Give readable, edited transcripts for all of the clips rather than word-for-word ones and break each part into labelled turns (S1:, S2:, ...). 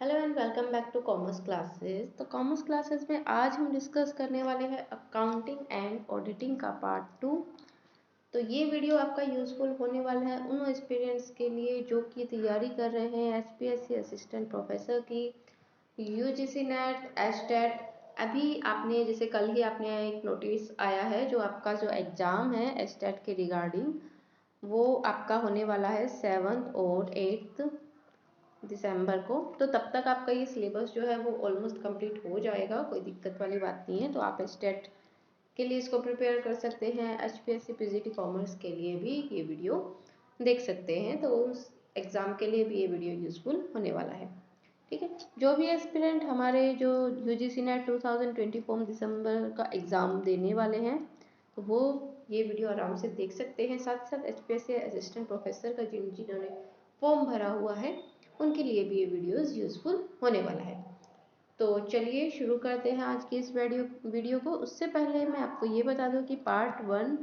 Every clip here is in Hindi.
S1: Hello and welcome back to commerce classes. तो कॉमर्स क्लासेस में आज हम डिस्कस करने वाले हैं अकाउंटिंग एंड ऑडिटिंग का पार्ट 2। तो ये वीडियो आपका यूज़फुल होने वाला है उन एस्पिरेंट्स के लिए जो कि तैयारी कर रहे हैं एचपीएससी असिस्टेंट प्रोफेसर की, यूजीसी नेट, एचटेट। अभी आपने जैसे कल ही आपने एक नोटिस आया है जो आपका जो एग्ज़ाम है एचटेट के रिगार्डिंग, वो आपका होने वाला है 7 और 8 दिसंबर को। तो तब तक आपका ये सिलेबस जो है वो ऑलमोस्ट कंप्लीट हो जाएगा, कोई दिक्कत वाली बात नहीं है। तो आप स्टेट के लिए इसको प्रिपेयर कर सकते हैं, एचपीएससी पीजीटी कॉमर्स के लिए भी ये वीडियो देख सकते हैं। तो उस एग्ज़ाम के लिए भी ये वीडियो यूज़फुल होने वाला है। ठीक है, जो भी एस्पिरेंट हमारे जो यूजीसी नेट 2024 दिसंबर का एग्ज़ाम देने वाले हैं तो वो ये वीडियो आराम से देख सकते हैं। साथ साथ एचपीएससी असिस्टेंट प्रोफेसर का जिन्होंने फॉर्म भरा हुआ है उनके लिए भी ये वीडियोस यूज़फुल होने वाला है। तो चलिए शुरू करते हैं आज की इस वीडियो को। उससे पहले मैं आपको ये बता दूं कि पार्ट 1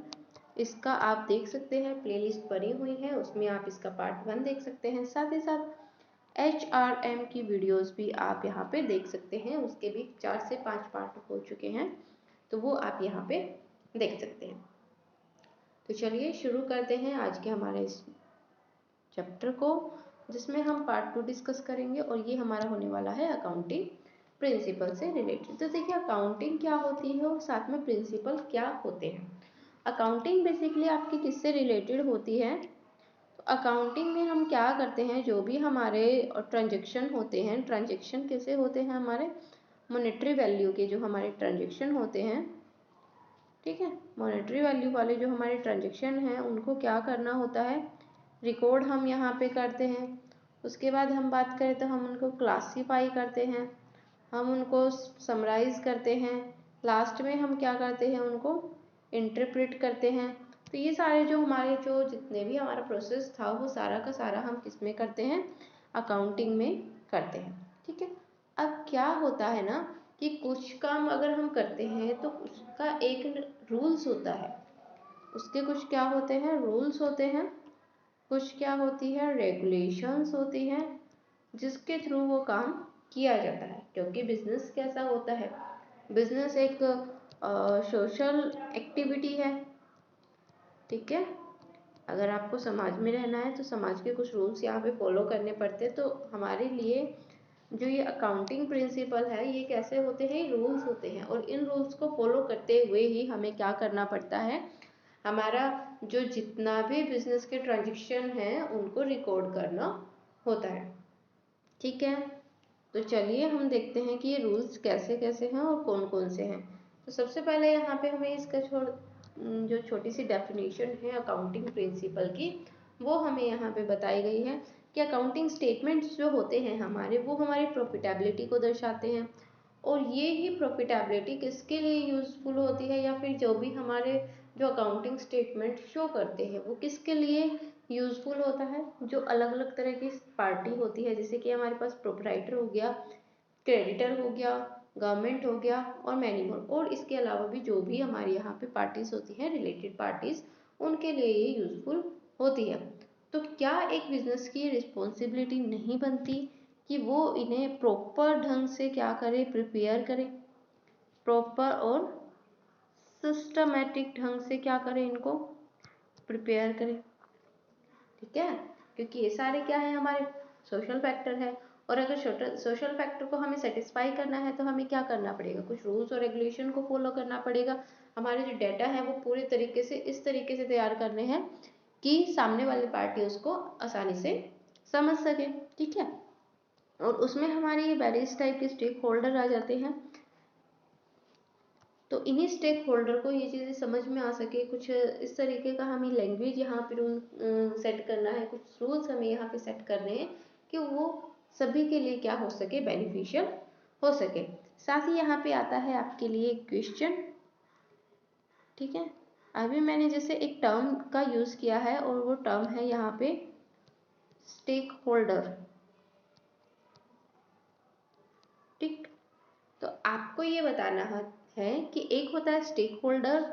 S1: इसका आप देख सकते हैं, प्लेलिस्ट बनी हुई है, उसमें आप इसका पार्ट 1 देख सकते हैं। साथ ही साथ HRM की वीडियोस भी आप यहाँ पे देख सकते हैं, उसके भी 4 से 5 पार्ट हो चुके हैं, तो वो आप यहाँ पे देख सकते हैं। तो चलिए शुरू करते हैं आज के हमारे इस चैप्टर को, जिसमें हम पार्ट 2 डिस्कस करेंगे और ये हमारा होने वाला है अकाउंटिंग प्रिंसिपल से रिलेटेड। तो देखिए अकाउंटिंग क्या होती है और साथ में प्रिंसिपल क्या होते हैं। अकाउंटिंग बेसिकली आपकी किससे रिलेटेड होती है? तो अकाउंटिंग में हम क्या करते हैं, जो भी हमारे ट्रांजेक्शन होते हैं, ट्रांजेक्शन कैसे होते हैं, हमारे मॉनेटरी वैल्यू के जो हमारे ट्रांजेक्शन होते हैं, ठीक है, मॉनेटरी वैल्यू वाले जो हमारे ट्रांजेक्शन हैं उनको क्या करना होता है, रिकॉर्ड हम यहाँ पे करते हैं। उसके बाद हम बात करें तो हम उनको क्लासीफाई करते हैं, हम उनको समराइज करते हैं, लास्ट में हम क्या करते हैं, उनको इंटरप्रेट करते हैं। तो ये सारे जो हमारे जो जितने भी हमारा प्रोसेस था वो सारा का सारा हम किस में करते हैं, अकाउंटिंग में करते हैं। ठीक है, अब क्या होता है ना कि कुछ काम अगर हम करते हैं तो उसका एक रूल्स होता है, उसके कुछ क्या होते हैं, रूल्स होते हैं, कुछ क्या होती है, रेगुलेशंस होती हैं, जिसके थ्रू वो काम किया जाता है। क्योंकि बिजनेस कैसा होता है, बिजनेस एक सोशल एक्टिविटी है। ठीक है, अगर आपको समाज में रहना है तो समाज के कुछ रूल्स यहाँ पे फॉलो करने पड़ते हैं। तो हमारे लिए जो ये अकाउंटिंग प्रिंसिपल है ये कैसे होते हैं, रूल्स होते हैं, और इन रूल्स को फॉलो करते हुए ही हमें क्या करना पड़ता है, हमारा जो जितना भी बिजनेस के ट्रांजेक्शन हैं उनको रिकॉर्ड करना होता है। ठीक है, तो चलिए हम देखते हैं कि ये रूल्स कैसे कैसे हैं और कौन कौन से हैं। तो सबसे पहले यहाँ पे हमें इसका जो छोटी सी डेफिनेशन है अकाउंटिंग प्रिंसिपल की, वो हमें यहाँ पे बताई गई है कि अकाउंटिंग स्टेटमेंट्स जो होते हैं हमारे, वो हमारी प्रॉफिटेबिलिटी को दर्शाते हैं। और ये ही प्रॉफिटेबिलिटी किसके लिए यूजफुल होती है, या फिर जो भी हमारे जो अकाउंटिंग स्टेटमेंट शो करते हैं वो किसके लिए यूजफुल होता है, जो अलग अलग तरह की पार्टी होती है, जैसे कि हमारे पास प्रोपराइटर हो गया, क्रेडिटर हो गया, गवर्नमेंट हो गया और मैनी मोर। और इसके अलावा भी जो भी हमारे यहाँ पे पार्टीज होती हैं, रिलेटेड पार्टीज, उनके लिए ये यूजफुल होती है। तो क्या एक बिजनेस की रिस्पॉन्सिबिलिटी नहीं बनती कि वो इन्हें प्रॉपर ढंग से क्या करे, प्रिपेयर करे, प्रॉपर और सिस्टमेटिक ढंग से क्या करे, इनको प्रिपेयर करे। ठीक है, क्योंकि ये सारे क्या है, हमारे सोशल फैक्टर है। और अगर सोशल फैक्टर को हमें सेटिस्फाई करना है तो हमें क्या करना पड़ेगा, कुछ रूल्स और रेगुलेशन को फॉलो करना पड़ेगा। हमारे जो डाटा है वो पूरे तरीके से इस तरीके से तैयार करने हैं कि सामने वाली पार्टी उसको आसानी से समझ सके। ठीक है, और उसमें हमारे ये वेरियस टाइप के स्टेक होल्डर आ जाते हैं। तो इन्हीं स्टेक होल्डर को ये चीज़ें समझ में आ सके, कुछ इस तरीके का हमें लैंग्वेज यहाँ पे रूल सेट करना है, कुछ रूल्स हमें यहाँ पे सेट करने हैं कि वो सभी के लिए क्या हो सके, बेनिफिशियल हो सके। साथ ही यहाँ पे आता है आपके लिए क्वेश्चन। ठीक है, अभी मैंने जैसे एक टर्म का यूज़ किया है और वो टर्म है यहाँ पे स्टेक होल्डर। ठीक, तो आपको ये बताना है कि एक होता है स्टेक होल्डर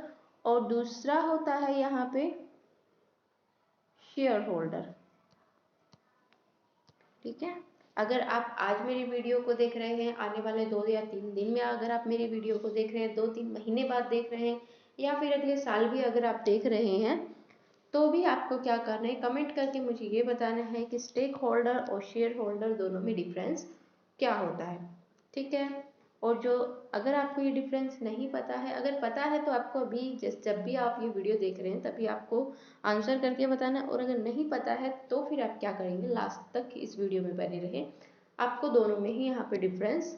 S1: और दूसरा होता है यहाँ पे शेयर होल्डर। ठीक है, अगर आप आज मेरी वीडियो को देख रहे हैं, आने वाले 2 या 3 दिन में अगर आप मेरी वीडियो को देख रहे हैं, 2-3 महीने बाद देख रहे हैं, या फिर अगले साल भी अगर आप देख रहे हैं, तो भी आपको क्या करना है, कमेंट करके मुझे ये बताना है कि स्टेक होल्डर और शेयर होल्डर दोनों में डिफरेंस क्या होता है। ठीक है, और जो अगर आपको ये डिफरेंस नहीं पता है, अगर पता है तो आपको अभी जब भी आप ये वीडियो देख रहे हैं तभी आपको आंसर करके बताना, और अगर नहीं पता है तो फिर आप क्या करेंगे, लास्ट तक इस वीडियो में बने रहे, आपको दोनों में ही यहाँ पे डिफरेंस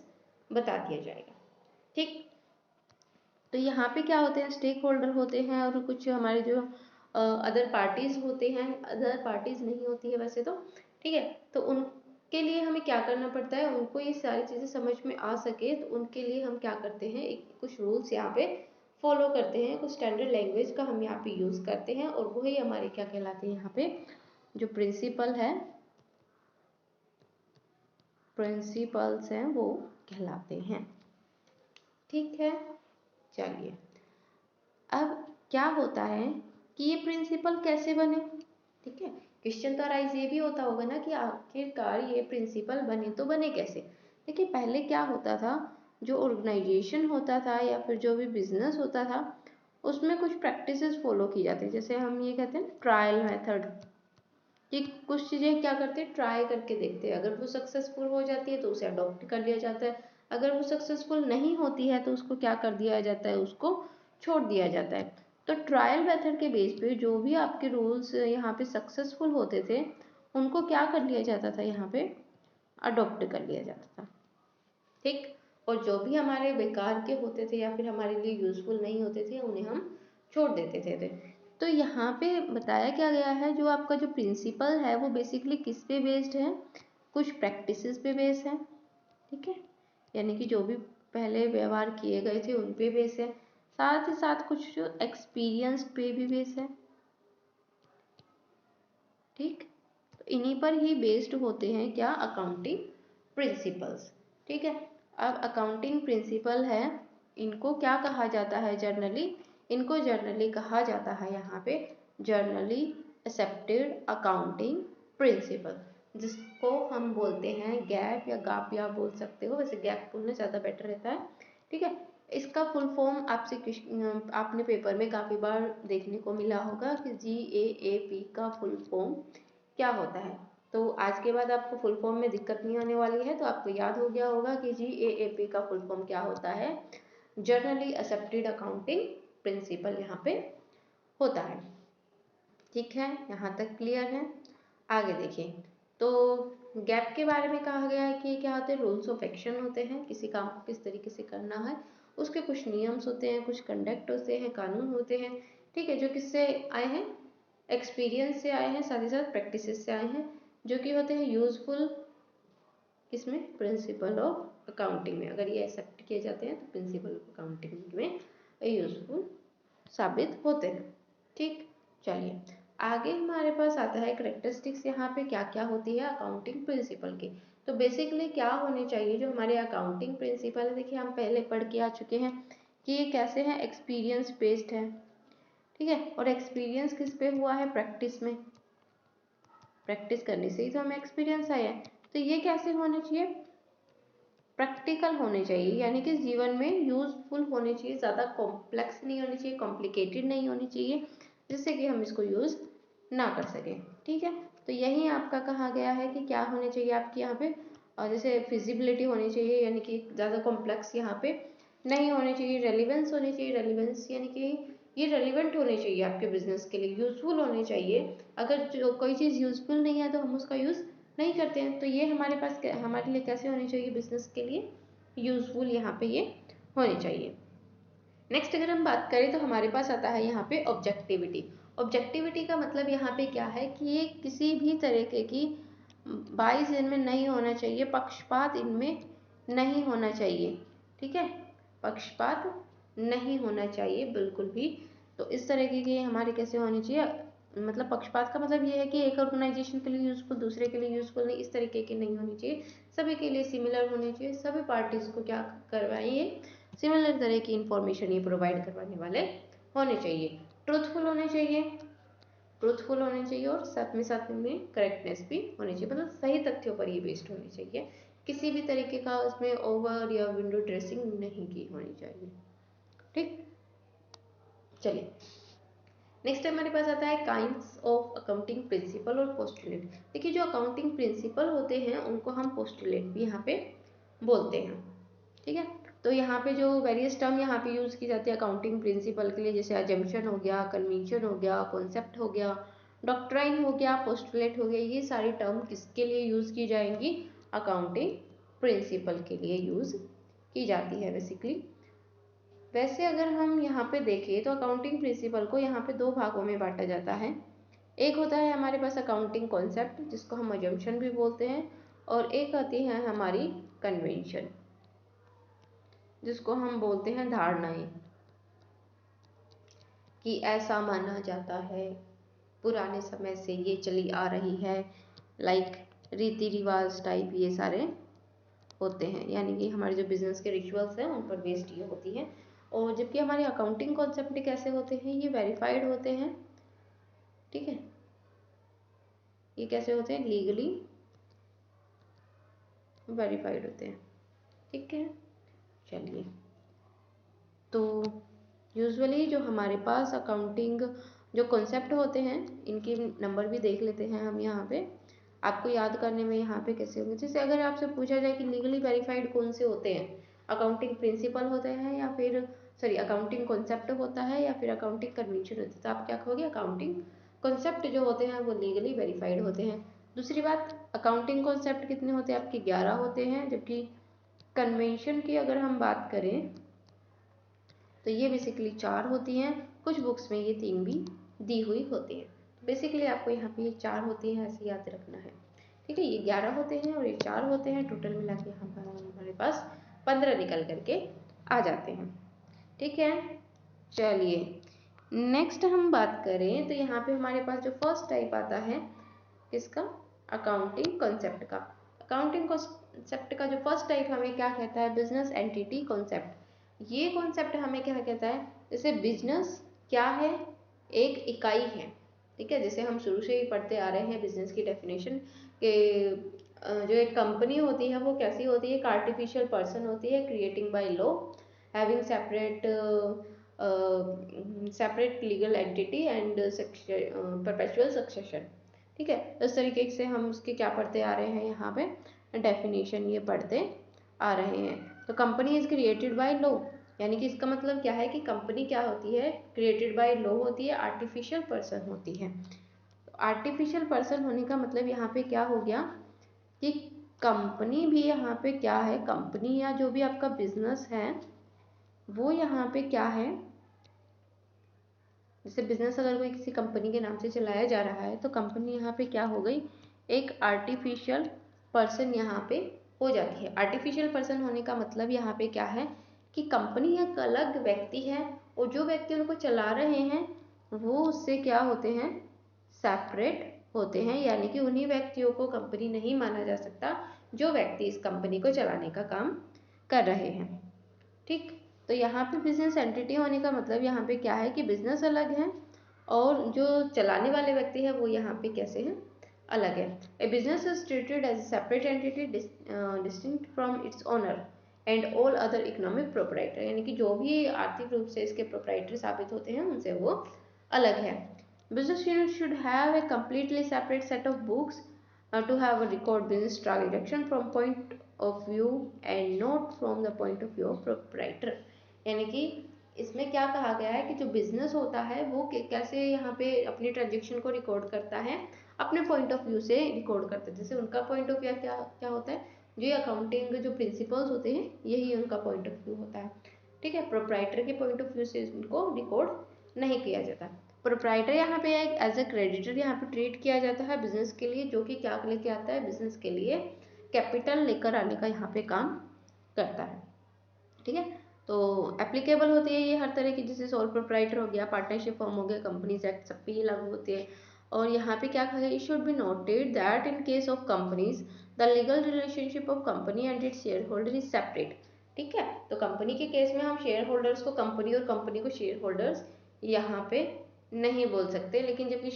S1: बता दिया जाएगा। ठीक, तो यहाँ पे क्या होते हैं, स्टेक होल्डर होते हैं और कुछ हमारे जो अदर पार्टीज होते हैं, अदर पार्टीज नहीं होती है वैसे तो, ठीक है, तो उनके लिए हमें क्या करना पड़ता है, उनको ये सारी चीज़ें समझ में आ सके तो उनके लिए हम क्या करते हैं, एक कुछ रूल्स यहाँ पे फॉलो करते हैं, कुछ स्टैंडर्ड लैंग्वेज का हम यहाँ पे यूज़ करते हैं, और वही हमारे क्या कहलाते हैं, यहाँ पे जो प्रिंसिपल्स हैं वो कहलाते हैं। ठीक है, चलिए अब क्या होता है कि ये प्रिंसिपल कैसे बने। ठीक है, क्वेश्चन तो अराइज ये भी होता होगा ना कि आखिरकार ये प्रिंसिपल बने तो बने कैसे। देखिए पहले क्या होता था, जो ऑर्गेनाइजेशन होता था या फिर जो भी बिजनेस होता था उसमें कुछ प्रैक्टिसेस फॉलो की जाती है, जैसे हम ये कहते हैं ट्रायल मेथड, कि कुछ चीज़ें क्या करते हैं, ट्राई करके देखते हैं, अगर वो सक्सेसफुल हो जाती है तो उसे अडॉप्ट कर लिया जाता है, अगर वो सक्सेसफुल नहीं होती है तो उसको क्या कर दिया जाता है, उसको छोड़ दिया जाता है। तो ट्रायल मेथड के बेस पे जो भी आपके रूल्स यहाँ पे सक्सेसफुल होते थे उनको क्या कर लिया जाता था, यहाँ पे अडॉप्ट कर लिया जाता था। ठीक, और जो भी हमारे बेकार के होते थे या फिर हमारे लिए यूजफुल नहीं होते थे उन्हें हम छोड़ देते थे। तो यहाँ पे बताया क्या गया है, जो आपका जो प्रिंसिपल है वो बेसिकली किस पे बेस्ड है, कुछ प्रैक्टिसेस पे बेस्ड है। ठीक है, यानी कि जो भी पहले व्यवहार किए गए थे उन पे बेस है, साथ ही साथ कुछ एक्सपीरियंस पे भी बेस है। ठीक, तो इन्हीं पर ही बेस्ड होते हैं क्या, अकाउंटिंग प्रिंसिपल्स। ठीक है, अब अकाउंटिंग प्रिंसिपल है, इनको क्या कहा जाता है जनरली, इनको जनरली कहा जाता है यहाँ पे जनरली एक्सेप्टेड अकाउंटिंग प्रिंसिपल, जिसको हम बोलते हैं गैप या गाप बोल सकते हो, वैसे गैप बोलना ज़्यादा बेटर रहता है। ठीक है, इसका फुल फॉर्म आपसे आपने पेपर में काफ़ी बार देखने को मिला होगा कि GAAP का फुल फॉर्म क्या होता है। तो आज के बाद आपको फुल फॉर्म में दिक्कत नहीं आने वाली है, तो आपको याद हो गया होगा कि GAAP का फुल फॉर्म क्या होता है, जनरली एक्सेप्टेड अकाउंटिंग प्रिंसिपल यहाँ पे होता है। ठीक है, यहाँ तक क्लियर है। आगे देखिए, तो गैप के बारे में कहा गया है कि क्या होते हैं, रूल्स ऑफ एक्शन होते हैं, किसी काम को किस तरीके से करना है उसके कुछ नियम्स होते हैं, कुछ कंडक्ट होते हैं, कानून होते हैं। ठीक है, जो किससे आए हैं, एक्सपीरियंस से आए हैं, साथ ही साथ प्रैक्टिसेस से आए हैं, जो कि होते हैं यूजफुल किसमें, प्रिंसिपल ऑफ अकाउंटिंग में। अगर ये एक्सेप्ट किए जाते हैं तो प्रिंसिपल ऑफ अकाउंटिंग में यूजफुल साबित होते हैं। ठीक, चलिए आगे हमारे पास आता है करेक्टरिस्टिक्स, यहाँ पे क्या क्या होती है अकाउंटिंग प्रिंसिपल की। तो बेसिकली क्या होने चाहिए जो हमारे अकाउंटिंग प्रिंसिपल है, देखिए हम पहले पढ़ के आ चुके हैं कि ये कैसे हैं, एक्सपीरियंस बेस्ड है। ठीक है, और एक्सपीरियंस किस पे हुआ है, प्रैक्टिस में, प्रैक्टिस करने से ही तो हमें एक्सपीरियंस आया है। तो ये कैसे होने चाहिए, प्रैक्टिकल होने चाहिए, यानी कि जीवन में यूजफुल होने चाहिए, ज़्यादा कॉम्प्लेक्स नहीं होनी चाहिए, कॉम्प्लिकेटेड नहीं होनी चाहिए, जिससे कि हम इसको यूज़ ना कर सकें। ठीक है, तो यही आपका कहा गया है कि क्या होने चाहिए आपके यहाँ पे, और जैसे फिजिबिलिटी होनी चाहिए, यानी कि ज़्यादा कॉम्प्लेक्स यहाँ पे नहीं होनी चाहिए, रेलिवेंस होनी चाहिए, रेलिवेंस यानी कि ये रेलिवेंट होने चाहिए आपके बिजनेस के लिए, यूजफुल होने चाहिए। अगर जो कोई चीज़ यूजफुल नहीं है तो हम उसका यूज़ नहीं करते हैं, तो ये हमारे पास हमारे लिए कैसे होनी चाहिए, बिजनेस के लिए यूजफुल यहाँ पे ये होनी चाहिए। नेक्स्ट अगर हम बात करें तो हमारे पास आता है यहाँ पे ऑब्जेक्टिविटी। ऑब्जेक्टिविटी का मतलब यहाँ पे क्या है कि ये किसी भी तरीके की बाइस इनमें नहीं होना चाहिए, पक्षपात इनमें नहीं होना चाहिए। ठीक है, पक्षपात नहीं होना चाहिए बिल्कुल भी। तो इस तरीके की हमारी कैसे होनी चाहिए, मतलब पक्षपात का मतलब ये है कि एक ऑर्गेनाइजेशन के लिए यूजफुल दूसरे के लिए यूजफुल नहीं, इस तरीके की नहीं होनी चाहिए, सभी के लिए सिमिलर होनी चाहिए, सभी पार्टीज को क्या करवाइए, सिमिलर तरह की इंफॉर्मेशन ये प्रोवाइड करवाने वाले होने चाहिए, ट्रूथफुल होने चाहिए, ट्रूथफुल होने चाहिए और साथ में करेक्टनेस भी होनी चाहिए, मतलब सही तथ्यों पर ये बेस्ड होनी चाहिए। किसी भी तरीके का उसमें ओवर या विंडो ड्रेसिंग नहीं की होनी चाहिए। ठीक, चलिए नेक्स्ट हमारे पास आता है काइंड्स ऑफ अकाउंटिंग प्रिंसिपल और पोस्टुलेट। देखिए जो अकाउंटिंग प्रिंसिपल होते हैं उनको हम पोस्टुलेट भी यहाँ पे बोलते हैं। ठीक है, तो यहाँ पे जो वेरियस टर्म यहाँ पे यूज की जाती है अकाउंटिंग प्रिंसिपल के लिए, जैसे अजम्पशन हो गया, कन्वेंशन हो गया, कॉन्सेप्ट हो गया, डॉक्ट्राइन हो गया, पोस्टुलेट हो गया, ये सारी टर्म किसके लिए यूज की जाएंगी? अकाउंटिंग प्रिंसिपल के लिए यूज की जाती है बेसिकली। वैसे अगर हम यहाँ पे देखें तो अकाउंटिंग प्रिंसिपल को यहाँ पे दो भागों में बांटा जाता है। एक होता है हमारे पास अकाउंटिंग कॉन्सेप्ट जिसको हम अजम्पशन भी बोलते हैं, और एक आती है हमारी कन्वेंशन जिसको हम बोलते हैं धारणाएं, कि ऐसा माना जाता है, पुराने समय से ये चली आ रही है, लाइक रीति रिवाज टाइप ये सारे होते हैं, यानी कि हमारे जो बिजनेस के रिचुअल्स हैं उन पर बेस्ड ये होती है। और जबकि हमारे अकाउंटिंग कॉन्सेप्ट कैसे होते हैं? ये वेरीफाइड होते हैं। ठीक है, ये कैसे होते हैं? लीगली वेरीफाइड होते हैं। ठीक है, चलिए तो यूजुअली जो हमारे पास अकाउंटिंग जो कॉन्सेप्ट होते हैं इनके नंबर भी देख लेते हैं हम यहाँ पे, आपको याद करने में यहाँ पे कैसे होंगे। जैसे अगर आपसे पूछा जाए कि लीगली वेरीफाइड कौन से होते हैं, अकाउंटिंग प्रिंसिपल होते हैं या फिर सॉरी अकाउंटिंग कॉन्सेप्ट होता है या फिर अकाउंटिंग कन्वेंशन होता है, तो आप क्या कहोगे? अकाउंटिंग कॉन्सेप्ट जो होते हैं वो लीगली वेरीफाइड होते हैं। दूसरी बात, अकाउंटिंग कॉन्सेप्ट कितने होते हैं आपके? 11 होते हैं, जबकि कन्वेंशन की अगर हम बात करें तो ये बेसिकली 4 होती हैं, कुछ बुक्स में ये 3 भी दी हुई होती है। बेसिकली आपको यहाँ पे ये 4 होती हैं, ऐसे याद रखना है। ठीक है, ये 11 होते हैं और ये 4 होते हैं, टोटल मिला के यहाँ पर हमारे पास 15 निकल करके आ जाते हैं। ठीक है, चलिए नेक्स्ट हम बात करें तो यहाँ पे हमारे पास जो फर्स्ट टाइप आता है किसका? अकाउंटिंग कॉन्सेप्ट का। अकाउंटिंग कॉन्सेप्ट का जो फर्स्ट टाइप हमें क्या कहता है? Business entity concept. ये कॉन्सेप्ट हमें क्या कहता है? जैसे बिजनेस क्या है? एक इकाई है। ठीक है, जैसे हम शुरू से ही पढ़ते आ रहे हैं बिजनेस की डेफिनेशन के जो एक कंपनी होती है वो कैसी होती है? एक आर्टिफिशियल पर्सन होती है, creating by law, having separate legal entity and perpetual succession. ठीक है, इस तरीके से हम उसके क्या पढ़ते आ रहे हैं? यहाँ पे डेफिनेशन ये पढ़ते आ रहे हैं। तो company is created by law, यानी कि इसका मतलब क्या है कि कंपनी क्या होती है? क्रिएटेड बाय लॉ होती है, आर्टिफिशियल पर्सन होती है। आर्टिफिशियल पर्सन होने का मतलब यहाँ पे क्या हो गया कि कंपनी भी यहाँ पे क्या है? कंपनी या जो भी आपका बिजनेस है वो यहाँ पे क्या है? जैसे बिजनेस अगर कोई किसी कंपनी के नाम से चलाया जा रहा है तो कंपनी यहाँ पे क्या हो गई? एक आर्टिफिशियल पर्सन यहाँ पे हो जाती है। आर्टिफिशियल पर्सन होने का मतलब यहाँ पे क्या है कि कंपनी एक अलग व्यक्ति है और जो व्यक्ति उनको चला रहे हैं वो उससे क्या होते हैं? सेपरेट होते हैं, यानी कि उन्हीं व्यक्तियों को कंपनी नहीं माना जा सकता जो व्यक्ति इस कंपनी को चलाने का काम कर रहे हैं। ठीक, तो यहाँ पे बिजनेस एंटिटी होने का मतलब यहाँ पे क्या है कि बिजनेस अलग है और जो चलाने वाले व्यक्ति है वो यहाँ पे कैसे हैं? अलग है। A business is treated as separate entity distinct from its owner and all other economic proprietor, यानी कि जो भी आर्थिक रूप से इसके प्रोपराइटर साबित होते हैं उनसे वो अलग है। Business unit should have a completely separate set of books to have a record business transaction from point of view and not from the point of view of proprietor, यानी कि इसमें क्या कहा गया है कि जो बिजनेस होता है वो कैसे यहाँ पे अपनी ट्रांजेक्शन को रिकॉर्ड करता है? अपने पॉइंट ऑफ व्यू से रिकॉर्ड करता है। जैसे उनका पॉइंट ऑफ व्यू क्या क्या होता है? जो अकाउंटिंग जो प्रिंसिपल्स होते हैं यही उनका पॉइंट ऑफ व्यू होता है। ठीक है, प्रोप्राइटर के पॉइंट ऑफ व्यू से उनको रिकॉर्ड नहीं किया जाता। प्रोप्राइटर यहाँ पे एक एज ए क्रेडिटर यहाँ पे ट्रीट किया जाता है बिजनेस के लिए, जो कि क्या लेके आता है? बिजनेस के लिए कैपिटल लेकर आने का यहाँ पे काम करता है। ठीक है, तो एप्लीकेबल होती है ये हर तरह की, जैसे सोल प्रोप्राइटर हो गया, पार्टनरशिप फॉर्म हो गया, कंपनीज एक्ट, सब पे ये लागू होती है। और यहाँ पे क्या कहा गया? It should be noted that in case of companies the legal relationship of company and its share holder is separate. ठीक है, तो कंपनी के केस में हम शेयर होल्डर्स को कंपनी और कंपनी को शेयर होल्डर्स यहाँ पे नहीं बोल सकते, लेकिन जबकि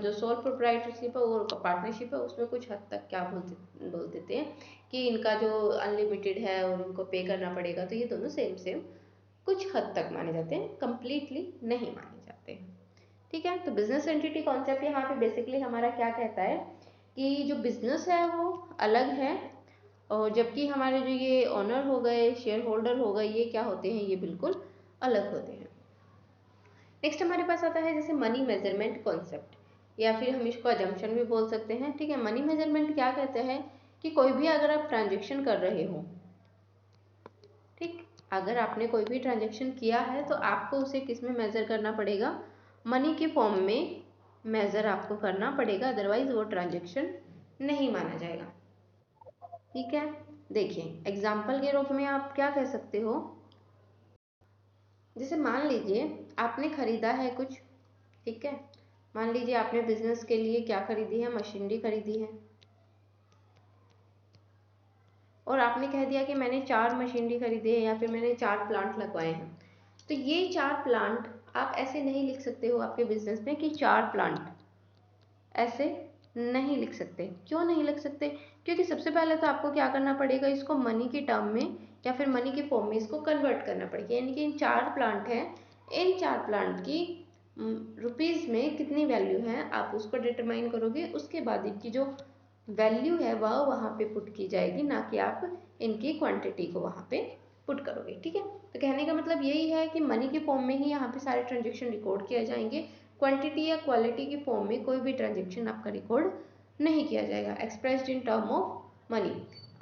S1: जो सोल प्रोप्राइटरशिप है और पार्टनरशिप है उसमें कुछ हद तक क्या बोल देते हैं कि इनका जो अनलिमिटेड है और इनको पे करना पड़ेगा, तो ये दोनों सेम सेम कुछ हद तक माने जाते हैं, कंप्लीटली नहीं माने जाते हैं। ठीक है, तो बिजनेस एंटिटी कॉन्सेप्ट यहाँ पे बेसिकली हमारा क्या कहता है कि जो बिजनेस है वो अलग है, और जबकि हमारे जो ये ओनर हो गए, शेयर होल्डर हो गए, ये क्या होते हैं, ये बिल्कुल अलग होते हैं। नेक्स्ट हमारे पास आता है जैसे मनी मेजरमेंट कॉन्सेप्ट, या फिर हम इसको अजम्पशन भी बोल सकते हैं। ठीक है, मनी मेजरमेंट क्या कहते हैं कि कोई भी अगर आप ट्रांजेक्शन कर रहे हो, ठीक, अगर आपने कोई भी ट्रांजेक्शन किया है तो आपको उसे किस में मेजर करना पड़ेगा, मनी के फॉर्म में मेजर आपको करना पड़ेगा, अदरवाइज वो ट्रांजेक्शन नहीं माना जाएगा। ठीक है, देखिए एग्जाम्पल के रूप में आप क्या कह सकते हो, जैसे मान लीजिए आपने खरीदा है कुछ, ठीक है, मान लीजिए आपने बिजनेस के लिए क्या खरीदी है, मशीनरी खरीदी है, और आपने कह दिया कि मैंने 4 मशीनरी खरीदी है या फिर मैंने 4 प्लांट लगवाए हैं। तो ये 4 प्लांट आप ऐसे नहीं लिख सकते हो आपके बिजनेस में कि 4 प्लांट, ऐसे नहीं लिख सकते। क्यों नहीं लिख सकते, क्योंकि सबसे पहले तो आपको क्या करना पड़ेगा, इसको मनी के टर्म में या फिर मनी के फॉर्म में इसको कन्वर्ट करना पड़ेगा, यानी कि इन 4 प्लांट है, इन 4 प्लांट की रुपीज़ में कितनी वैल्यू है आप उसको डिटरमाइन करोगे, उसके बाद इनकी जो वैल्यू है वह वहाँ पे पुट की जाएगी, ना कि आप इनकी क्वांटिटी को वहाँ पे पुट करोगे। ठीक है, तो कहने का मतलब यही है कि मनी के फॉर्म में ही यहाँ पे सारे ट्रांजेक्शन रिकॉर्ड किए जाएंगे, क्वांटिटी या क्वालिटी के फॉर्म में कोई भी ट्रांजेक्शन आपका रिकॉर्ड नहीं किया जाएगा, expressed in term of money.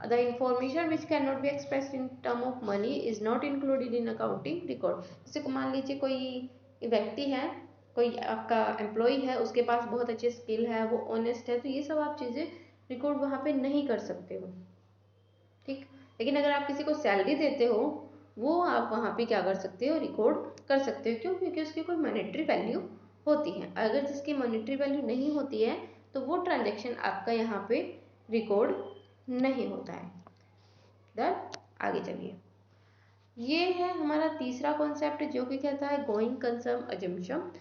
S1: The information which can not be expressed in term of money is not included in accounting record. जैसे मान लीजिए कोई व्यक्ति है, कोई आपका एम्प्लॉय है, उसके पास बहुत अच्छे स्किल है, वो ऑनेस्ट है, तो ये सब आप चीज़ें रिकॉर्ड वहाँ पे नहीं कर सकते हो। ठीक, लेकिन अगर आप किसी को सैलरी देते हो, वो आप वहाँ पे क्या कर सकते हो, रिकॉर्ड कर सकते हो। क्यों, क्योंकि उसकी कोई मॉनेटरी वैल्यू होती है। अगर जिसकी मॉनेटरी वैल्यू नहीं होती है तो वो ट्रांजेक्शन आपका यहाँ पे रिकॉर्ड नहीं होता है। डन, आगे चलिए। ये है हमारा तीसरा कॉन्सेप्ट जो कि कहता है गोइंग कंसर्न अजम्पशन।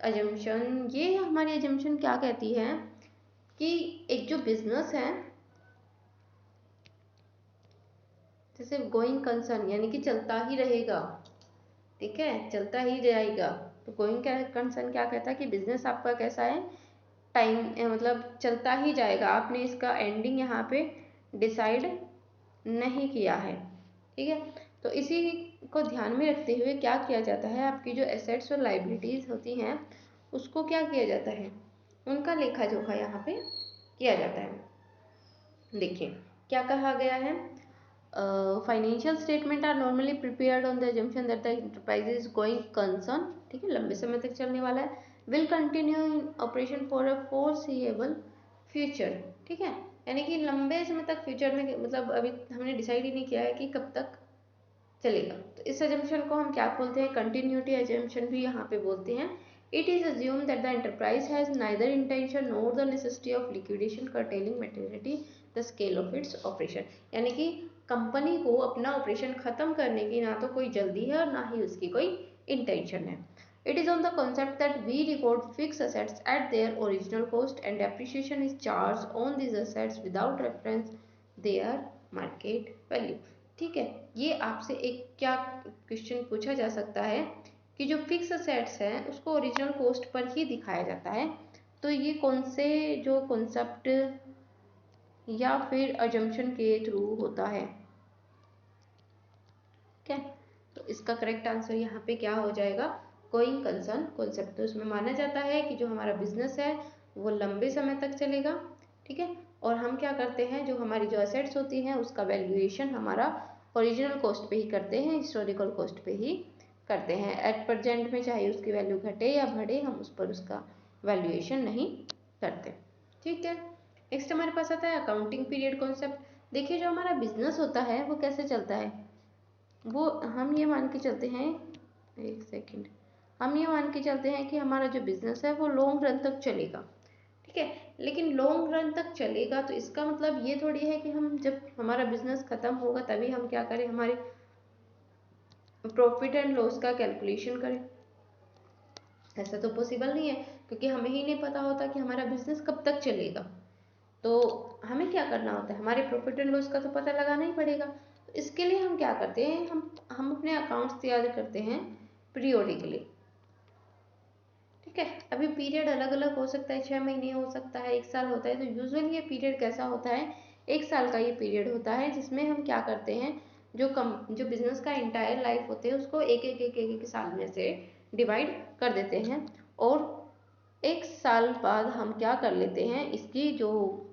S1: अजम्पशन, ये हमारी अजम्पशन क्या कहती है कि एक जो बिजनेस है, जैसे गोइंग कंसर्न यानी कि चलता ही रहेगा, ठीक है, चलता ही जाएगा। तो गोइंग कंसर्न क्या कहता है कि बिजनेस आपका कैसा है, टाइम मतलब चलता ही जाएगा, आपने इसका एंडिंग यहाँ पे डिसाइड नहीं किया है। ठीक है, तो इसी को ध्यान में रखते हुए क्या किया जाता है, आपकी जो एसेट्स और लाइबिलिटीज होती हैं उसको क्या किया जाता है, उनका लेखा जोखा यहाँ पे किया जाता है। देखिए क्या कहा गया है, financial statement are normally prepared on the assumption that the enterprise is going concern, ठीक है, लंबे समय तक चलने वाला है, will continue in operation for a foreseeable future. ठीक है, यानी कि लंबे समय तक फ्यूचर में, मतलब अभी हमने डिसाइड ही नहीं किया है कि कब तक चलेगा, तो इस अजम्पशन को हम क्या बोलते हैं, कंटिन्यूटी अजम्पशन भी यहाँ पे बोलते हैं। It is assume that the enterprise has neither intention nor the necessity of liquidation curtailing materiality the scale of its operation, यानी कि कंपनी को अपना ऑपरेशन खत्म करने की ना तो कोई जल्दी है और ना ही उसकी कोई इंटेंशन है। It is on the concept that we record fixed assets at their original cost and depreciation is charged on these assets without reference their market value। ठीक है, ये आपसे एक क्या क्वेश्चन पूछा जा सकता है कि जो फिक्स असेट्स हैं उसको ओरिजिनल कॉस्ट पर ही दिखाया जाता है, तो ये कौन से जो कॉन्सेप्ट या फिर अजम्पशन के थ्रू होता है। क्या, तो इसका करेक्ट आंसर यहाँ पे क्या हो जाएगा, गोइंग कंसर्न कॉन्सेप्ट। तो इसमें माना जाता है कि जो हमारा बिजनेस है वो लंबे समय तक चलेगा, ठीक है, और हम क्या करते हैं, जो हमारी जो एसेट्स होती हैं उसका वैल्यूएशन हमारा ओरिजिनल कॉस्ट पे ही करते हैं, हिस्टोरिकल कॉस्ट पे ही करते हैं। एट प्रेजेंट में चाहे उसकी वैल्यू घटे या बढ़े, हम उस पर उसका वैल्यूएशन नहीं करते। ठीक है, नेक्स्ट हमारे पास आता है अकाउंटिंग पीरियड कॉन्सेप्ट। देखिए जो हमारा बिजनेस होता है वो कैसे चलता है, वो हम ये मान के चलते हैं, एक सेकंड, हम ये मान के चलते हैं कि हमारा जो बिजनेस है वो लॉन्ग रन तक चलेगा, ठीक है, लेकिन लॉन्ग रन तक चलेगा तो इसका मतलब ये थोड़ी है कि हम जब हमारा बिजनेस खत्म होगा तभी हम क्या करें, हमारे प्रॉफिट एंड लॉस का कैलकुलेशन करें। ऐसा तो पॉसिबल नहीं है, क्योंकि हमें ही नहीं पता होता कि हमारा बिजनेस कब तक चलेगा। तो हमें क्या करना होता है, हमारे प्रॉफिट एंड लॉस का तो पता लगाना ही पड़ेगा। तो इसके लिए हम क्या करते हैं, हम अपने अकाउंट्स तैयार करते हैं पीरियोडिकली। ठीक है, अभी पीरियड अलग अलग हो सकता है, 6 महीने हो सकता है, 1 साल होता है। तो यूजुअली ये पीरियड कैसा होता है, 1 साल का ये पीरियड होता है, जिसमें हम क्या करते हैं, जो बिजनेस का इंटायर लाइफ होते हैं उसको एक साल में से डिवाइड कर देते हैं। और 1 साल बाद हम क्या कर लेते हैं, इसकी जो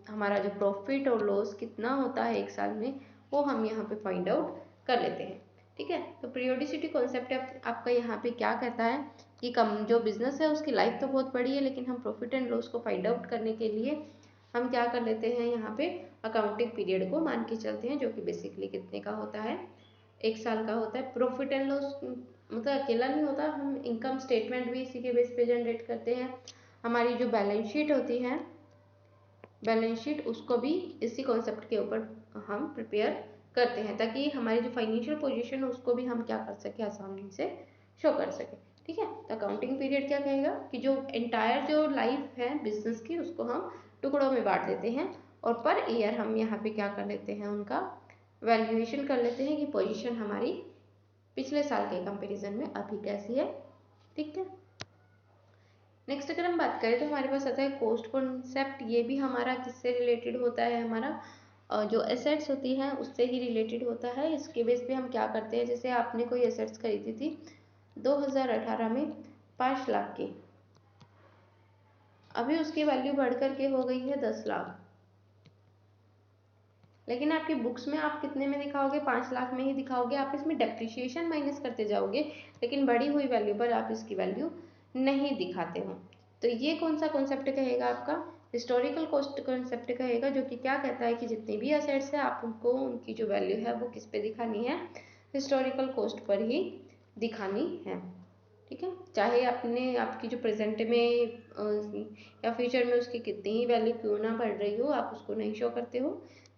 S1: हमारा जो प्रॉफिट और लॉस कितना होता है 1 साल में, वो हम यहाँ पे फाइंड आउट कर लेते हैं। ठीक है, तो पीरियोडिसिटी कॉन्सेप्ट आपका यहाँ पे क्या कहता है कि जो बिजनेस है उसकी लाइफ तो बहुत बड़ी है, लेकिन हम प्रॉफिट एंड लॉस को फाइंड आउट करने के लिए हम क्या कर लेते हैं, यहाँ पे अकाउंटिंग पीरियड को मान के चलते हैं, जो कि बेसिकली कितने का होता है, 1 साल का होता है। प्रॉफिट एंड लॉस मतलब अकेला नहीं होता, हम इनकम स्टेटमेंट भी इसी के बेस पे जनरेट करते हैं। हमारी जो बैलेंस शीट होती है, बैलेंस शीट उसको भी इसी कॉन्सेप्ट के ऊपर हम प्रिपेयर करते हैं, ताकि हमारी जो फाइनेंशियल पोजीशन है उसको भी हम क्या कर सके, आसानी से शो कर सके। ठीक है, तो अकाउंटिंग पीरियड क्या कहेगा कि जो एंटायर जो लाइफ है बिजनेस की, उसको हम टुकड़ों में बांट देते हैं, और पर ईयर हम यहाँ पे क्या कर लेते हैं, उनका वैल्यूएशन कर लेते हैं कि पोजीशन हमारी पिछले साल के कंपैरिजन में अभी कैसी है। ठीक है, नेक्स्ट अगर हम बात करें तो हमारे पास आता है कॉस्ट कॉन्सेप्ट। ये भी हमारा किससे रिलेटेड होता है, हमारा जो एसेट्स होती हैं उससे ही रिलेटेड होता है। इसके बेस पे हम क्या करते हैं, जैसे आपने कोई एसेट्स खरीदी थी 2018 में 5 लाख की, अभी उसकी वैल्यू बढ़ कर के हो गई है 10 लाख, लेकिन आपकी बुक्स में आप कितने में दिखाओगे, 5 लाख में ही दिखाओगे। आप इसमें डेप्रिसिएशन माइनस करते जाओगे, लेकिन बढ़ी हुई वैल्यू पर आप इसकी वैल्यू नहीं दिखाते हो। तो ये कौन सा कॉन्सेप्ट कहेगा, आपका हिस्टोरिकल कॉस्ट कॉन्सेप्ट कहेगा, जो कि क्या कहता है कि जितनी भी असेट्स है आप उनको उनकी जो वैल्यू है वो किस पे दिखानी है, हिस्टोरिकल कॉस्ट पर ही दिखानी है। ठीक है, चाहे आपकी जो प्रेजेंट में या फ्यूचर में उसकी कितनी ही वैल्यू क्यों ना बढ़ रही हो, आप उसको नहीं शो करते हो।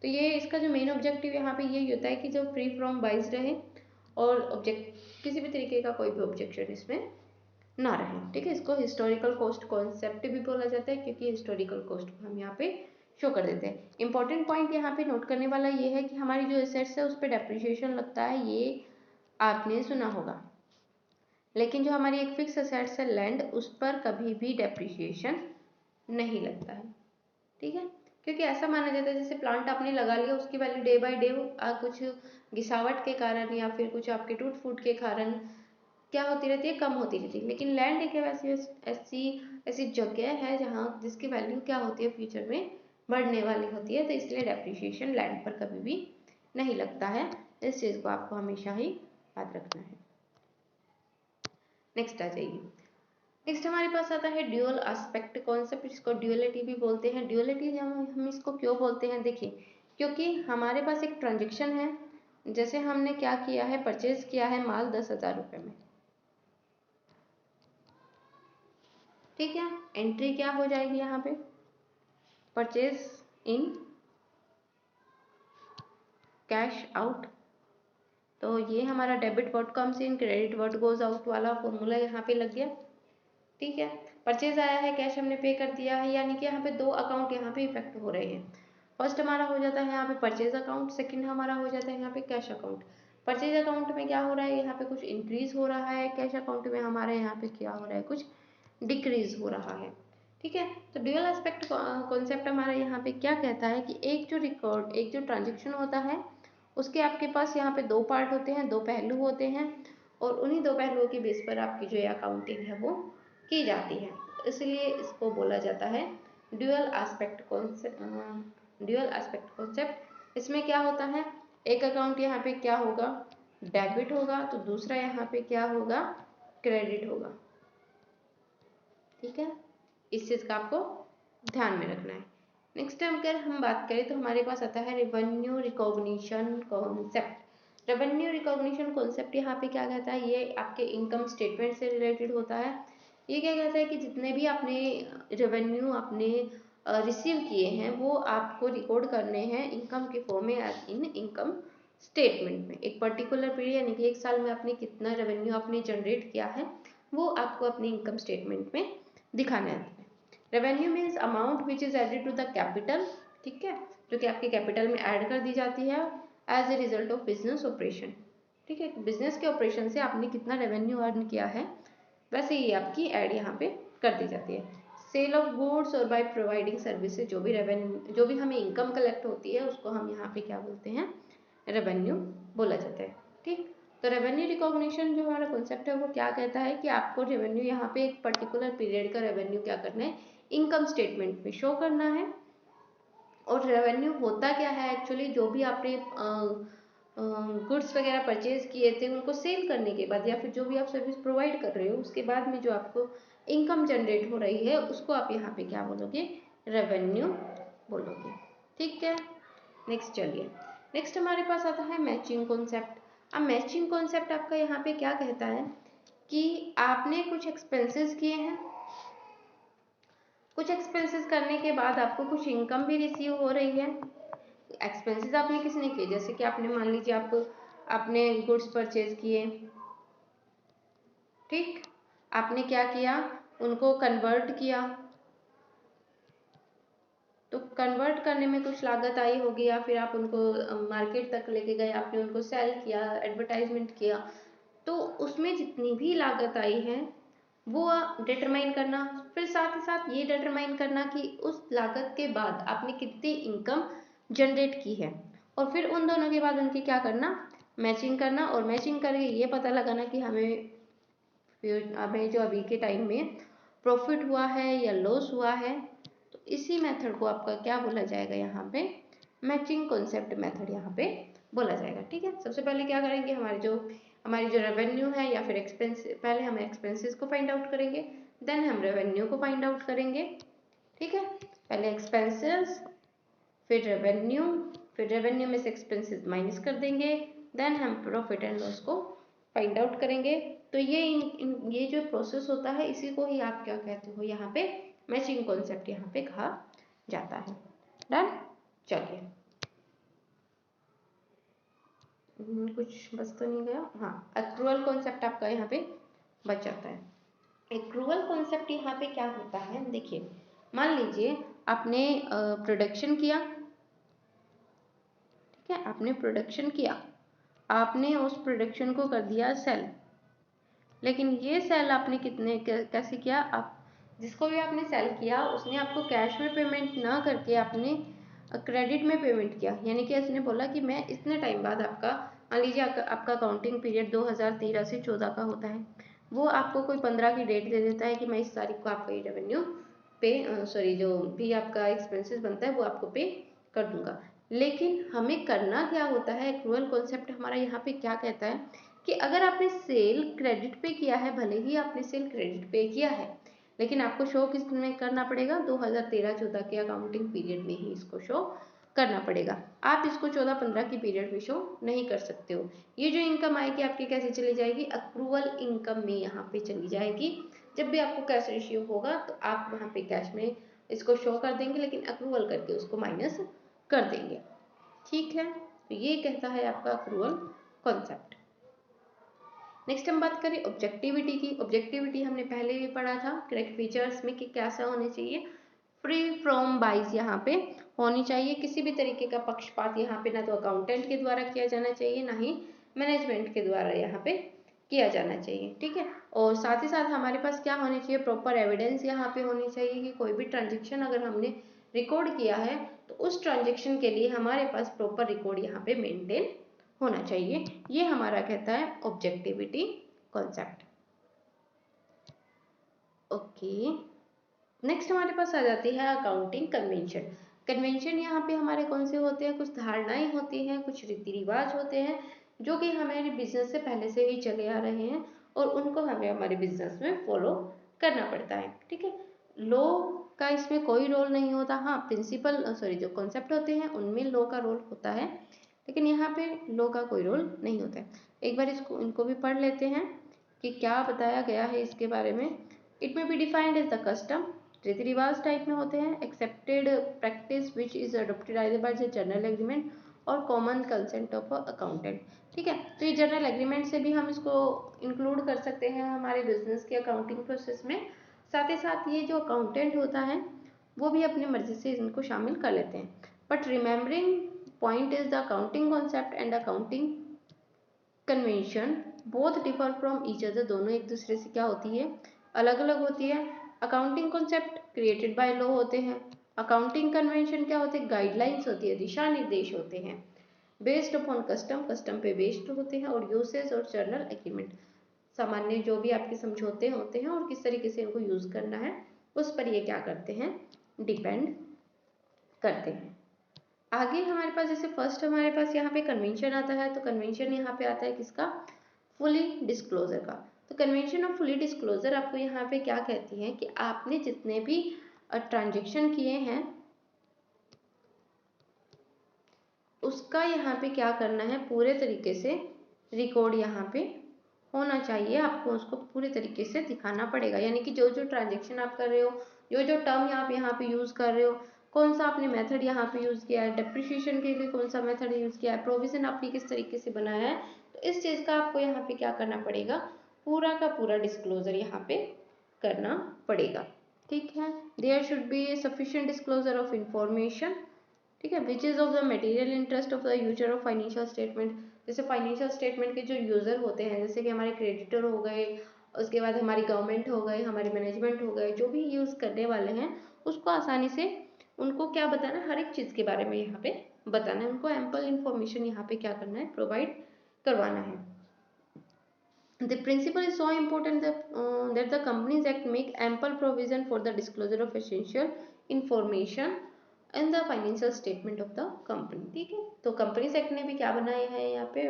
S1: तो ये इसका जो मेन ऑब्जेक्टिव यहाँ पे ये होता है कि जो फ्री फ्रॉम बाइस रहे, और ऑब्जेक्ट किसी भी तरीके का कोई भी ऑब्जेक्शन इसमें ना रहे। ठीक है, इसको हिस्टोरिकल कॉस्ट कॉन्सेप्ट भी बोला जाता है, क्योंकि हिस्टोरिकल कॉस्ट को हम यहाँ पे शो कर देते हैं। इंपॉर्टेंट पॉइंट यहाँ पे नोट करने वाला ये है कि हमारी जो एसेट्स है उस पर डेप्रिसिएशन लगता है, ये आपने सुना होगा, लेकिन जो हमारी एक फिक्स एसेट्स है लैंड, उस पर कभी भी डेप्रिसिएशन नहीं लगता है। ठीक है, क्योंकि ऐसा माना जाता है जैसे प्लांट आपने लगा लिया, उसकी वैल्यू डे बाय डे कुछ गिसावट के कारण या फिर कुछ आपके टूट फूट के कारण क्या होती रहती है, कम होती रहती है। लेकिन लैंड एक ऐसी ऐसी जगह है जहाँ जिसकी वैल्यू क्या होती है, फ्यूचर में बढ़ने वाली होती है, तो इसलिए डेप्रिसिएशन लैंड पर कभी भी नहीं लगता है। इस चीज़ को आपको हमेशा ही याद रखना है। नेक्स्ट आ जाइए, नेक्स्ट हमारे पास आता है ड्यूअल एस्पेक्ट कॉन्सेप्ट, जिसको ड्यूअलिटी भी बोलते हैं। ड्यूअलिटी हम इसको क्यों बोलते हैं, देखिए, क्योंकि हमारे पास एक ट्रांजेक्शन है, जैसे हमने क्या किया है, परचेज किया है माल 10,000 रुपये में। ठीक है, एंट्री क्या हो जाएगी यहाँ पे, परचेज इन कैश आउट। तो ये हमारा debit word comes in, credit word goes out वाला फॉर्मूला यहाँ पे लग गया। ठीक है, परचेज आया है, कैश हमने पे कर दिया है, यानी कि यहाँ पे 2 अकाउंट यहाँ पे इफेक्ट हो रहे हैं। फर्स्ट हमारा हो जाता है यहाँ पे परचेज अकाउंट, सेकंड हमारा हो जाता है यहाँ पे कैश अकाउंट। परचेज अकाउंट में क्या हो रहा है, यहाँ पे कुछ इंक्रीज हो रहा है, कैश अकाउंट में हमारे यहाँ पे क्या हो रहा है, कुछ डिक्रीज हो रहा है। ठीक है, तो ड्यूअल एस्पेक्ट कॉन्सेप्ट हमारा यहाँ पे क्या कहता है कि एक जो ट्रांजेक्शन होता है उसके आपके पास यहाँ पे 2 पार्ट होते हैं, 2 पहलू होते हैं, और उन्हीं 2 पहलुओं के बेस पर आपकी जो अकाउंटिंग है वो की जाती है। इसलिए इसको बोला जाता है ड्यूअल एस्पेक्ट कॉन्सेप्ट। इसमें क्या होता है, एक अकाउंट यहाँ पे क्या होगा, डेबिट होगा, तो दूसरा यहाँ पे क्या होगा, क्रेडिट होगा। ठीक है, इस चीज़ का आपको ध्यान में रखना है। नेक्स्ट टाइम अगर हम बात करें तो हमारे पास आता है revenue recognition concept. Revenue recognition concept यहाँ पे क्या कहता है, ये आपके इनकम स्टेटमेंट से रिलेटेड होता है। ये क्या कहता है कि जितने भी आपने रेवेन्यू आपने रिसीव किए हैं वो आपको रिकॉर्ड करने हैं इनकम के फॉर्म में इन इनकम स्टेटमेंट में। एक पर्टिकुलर पीरियड यानी कि 1 साल में आपने कितना रेवेन्यू आपने जनरेट किया है, वो आपको अपने इनकम स्टेटमेंट में दिखाना है। Revenue means amount which is added to the capital, ठीक है, जो कि आपके कैपिटल में ऐड कर दी जाती है as a result of business operation, ठीक है, बिजनेस के ऑपरेशन से आपने कितना रेवेन्यू अर्न किया है वैसे ही आपकी ऐड यहाँ पे कर दी जाती है। सेल ऑफ गुड्स और बाय प्रोवाइडिंग सर्विसेज, जो भी रेवेन्यू, जो भी हमें इनकम कलेक्ट होती है उसको हम यहाँ पे क्या बोलते हैं, रेवेन्यू बोला जाता है, ठीक। तो रेवेन्यू रिकॉग्निशन जो हमारा कॉन्सेप्ट है वो क्या कहता है कि आपको रेवेन्यू यहाँ पे एक पर्टिकुलर पीरियड का रेवेन्यू क्या करना है, इनकम स्टेटमेंट में शो करना है। और रेवेन्यू होता क्या है एक्चुअली, जो भी आपने गुड्स वगैरह परचेज किए थे उनको सेल करने के बाद, या फिर जो भी आप सर्विस प्रोवाइड कर रहे हो उसके बाद में जो आपको इनकम जनरेट हो रही है उसको आप यहाँ पे क्या बोलोगे, रेवेन्यू बोलोगे, ठीक है। नेक्स्ट चलिए, नेक्स्ट हमारे पास आता है मैचिंग कॉन्सेप्ट। अब मैचिंग कॉन्सेप्ट आपका यहाँ पे क्या कहता है कि आपने कुछ एक्सपेंसेस किए हैं, कुछ एक्सपेंसेस करने के बाद आपको कुछ इनकम भी रिसीव हो रही है। एक्सपेंसेस आपने किसने किए, जैसे कि आपने मान लीजिए आपने गुड्स परचेज किए, ठीक, आपने क्या किया, उनको कन्वर्ट किया, तो कन्वर्ट करने में कुछ लागत आई होगी, या फिर आप उनको मार्केट तक लेके गए, आपने उनको सेल किया, एडवर्टाइजमेंट किया, तो उसमें जितनी भी लागत आई है वो डिटरमाइन करना, फिर साथ ही साथ ये डिटरमाइन करना कि उस लागत के बाद आपने कितनी इनकम जनरेट की है, और फिर उन दोनों के बाद उनकी क्या करना, मैचिंग करना, और मैचिंग करके ये पता लगाना कि हमें जो अभी के टाइम में प्रॉफिट हुआ है या लॉस हुआ है। तो इसी मेथड को आपका क्या बोला जाएगा यहाँ पे, मैचिंग कॉन्सेप्ट मेथड यहाँ पे बोला जाएगा, ठीक है। सबसे पहले क्या करेंगे, हमारी जो रेवेन्यू है या फिर एक्सपेंस, पहले हम एक्सपेंसेस को फाइंड आउट करेंगे, देन हम रेवेन्यू को फाइंड आउट करेंगे, ठीक है। पहले एक्सपेंसेस, फिर रेवेन्यू में से एक्सपेंसेस माइनस कर देंगे, देन हम प्रॉफिट एंड लॉस को फाइंड आउट करेंगे। तो ये जो प्रोसेस होता है इसी को ही आप क्या कहते हो, यहाँ पे मैचिंग कॉन्सेप्ट यहाँ पे कहा जाता है। डन, चलिए कुछ बच तो नहीं गया, हाँ, एक्रूअल कॉन्सेप्ट आपका यहाँ पे बच जाता है। एक्रूअल कॉन्सेप्ट यहाँ पे क्या होता है, देखिए मान लीजिए आपने प्रोडक्शन किया, ठीक है, आपने प्रोडक्शन किया, आपने उस प्रोडक्शन को कर दिया सेल, लेकिन ये सेल आपने कैसे किया, आप जिसको भी आपने सेल किया उसने आपको कैश में पेमेंट ना करके आपने क्रेडिट में पेमेंट किया, यानी कि उसने बोला कि मैं इतने टाइम बाद आपका, मान लीजिए आपका अकाउंटिंग पीरियड 2013 से 14 का होता है, वो आपको कोई 15 की डेट दे देता है कि मैं इस तारीख को आपका ये रेवेन्यू पे सॉरी जो भी आपका एक्सपेंसेस बनता है वो आपको पे कर दूंगा। लेकिन हमें करना क्या होता है, एक्रूअल कॉन्सेप्ट हमारा यहाँ पे क्या कहता है कि अगर आपने सेल क्रेडिट पे किया है, भले ही आपने सेल क्रेडिट पे किया है, लेकिन आपको शो किस में करना पड़ेगा, 2013-14 के अकाउंटिंग पीरियड में ही इसको शो करना पड़ेगा। आप इसको 14-15 की पीरियड में शो नहीं कर सकते हो। ये जो इनकम आएगी आपकी कैसे चली जाएगी, अक्रूवल इनकम में यहाँ पे चली जाएगी। जब भी आपको कैश रिसीव होगा तो आप वहाँ पे कैश में इसको शो कर देंगे, लेकिन अक्रूवल करके उसको माइनस कर देंगे, ठीक है। तो ये कहता है आपका अक्रूवल कॉन्सेप्ट। नेक्स्ट हम बात करें ऑब्जेक्टिविटी की। ऑब्जेक्टिविटी हमने पहले भी पढ़ा था करेक्ट फीचर्स में कि कैसा होने चाहिए, फ्री फ्रॉम बाइस यहाँ पे होनी चाहिए, किसी भी तरीके का पक्षपात यहाँ पे ना तो अकाउंटेंट के द्वारा किया जाना चाहिए ना ही मैनेजमेंट के द्वारा यहाँ पे किया जाना चाहिए, ठीक है। और साथ ही साथ हमारे पास क्या होनी चाहिए, प्रॉपर एविडेंस यहाँ पे होनी चाहिए कि कोई भी ट्रांजेक्शन अगर हमने रिकॉर्ड किया है तो उस ट्रांजेक्शन के लिए हमारे पास प्रॉपर रिकॉर्ड यहाँ पे मेंटेन होना चाहिए। ये हमारा कहता है ऑब्जेक्टिविटी कॉन्सेप्ट। ओके, नेक्स्ट हमारे पास आ जाती है अकाउंटिंग कन्वेंशन। कन्वेंशन यहाँ पे हमारे कौन से होते हैं, कुछ धारणाएं होती हैं, कुछ रीति रिवाज होते हैं जो कि हमारे बिजनेस से पहले से ही चले आ रहे हैं और उनको हमें हमारे बिजनेस में फॉलो करना पड़ता है, ठीक है। लॉ का इसमें कोई रोल नहीं होता, हाँ प्रिंसिपल जो कॉन्सेप्ट होते हैं उनमें लॉ का रोल होता है, लेकिन यहाँ पे लॉ का कोई रोल नहीं होता है। एक बार इनको भी पढ़ लेते हैं कि क्या बताया गया है इसके बारे में। It may be defined as the custom, रीति रिवाज टाइप में होते हैं, accepted practice which is adopted either by the general agreement और कॉमन कंसेंट ऑफ अकाउंटेंट। ठीक है, तो ये जनरल एग्रीमेंट से भी हम इसको इंक्लूड कर सकते हैं हमारे बिजनेस की अकाउंटिंग प्रोसेस में। साथ ही साथ ये जो अकाउंटेंट होता है वो भी अपनी मर्जी से इनको शामिल कर लेते हैं। But remembering point is the accounting concept and accounting convention both differ from each other. दोनों एक दूसरे से क्या होती है, अलग अलग होती है। Accounting concept created by law होते हैं, अकाउंटिंग कन्वेंशन क्या होते हैं, गाइडलाइंस होती है, दिशा निर्देश होते हैं, बेस्ड अपॉन कस्टम, कस्टम पे बेस्ड होते हैं, और यूसेज और जर्नल एग्रीमेंट, सामान्य जो भी आपके समझौते होते हैं और किस तरीके से इनको यूज करना है उस पर ये क्या करते हैं, डिपेंड करते हैं। आगे हमारे पास जैसे फर्स्ट हमारे पास यहाँ पे कन्वेंशन आता है, तो कन्वेंशन यहाँ पे आता है किसका, फुली डिस्क्लोजर का। तो कन्वेंशन ऑफ फुली डिस्क्लोजर आपको यहाँ पे क्या कहती है कि आपने जितने भी ट्रांजेक्शन किए हैं उसका यहाँ पे क्या करना है, पूरे तरीके से रिकॉर्ड यहाँ पे होना चाहिए, आपको उसको पूरे तरीके से दिखाना पड़ेगा। यानी कि जो जो ट्रांजेक्शन आप कर रहे हो, जो जो टर्म आप यहाँ पे यूज कर रहे हो, कौन सा आपने मेथड यहाँ पे यूज किया है, डेप्रिसिएशन के लिए कौन सा मेथड यूज किया है, प्रोविजन आपने किस तरीके से बनाया है, तो इस चीज का आपको यहाँ पे क्या करना पड़ेगा, पूरा का पूरा डिस्क्लोजर यहाँ पे करना पड़ेगा। ठीक है, there should be sufficient disclosure of information. ठीक है, which is of the material interest of the user of financial statement. जैसे फाइनेंशियल स्टेटमेंट के जो यूजर होते हैं, जैसे कि हमारे क्रेडिटर हो गए, उसके बाद हमारी गवर्नमेंट हो गए, हमारे मैनेजमेंट हो गए, जो भी यूज करने वाले हैं उसको आसानी से उनको क्या बताना है, हर एक चीज के बारे में यहाँ पे बताना है, उनको एम्पल इंफॉर्मेशन यहाँ पे क्या करना है, प्रोवाइड करवाना है। The principle is so important that the Companies Act make ample provision for the disclosure of essential information in the financial statement of the company। ठीक है, तो कंपनीज एक्ट ने भी क्या बनाया है यहाँ पे,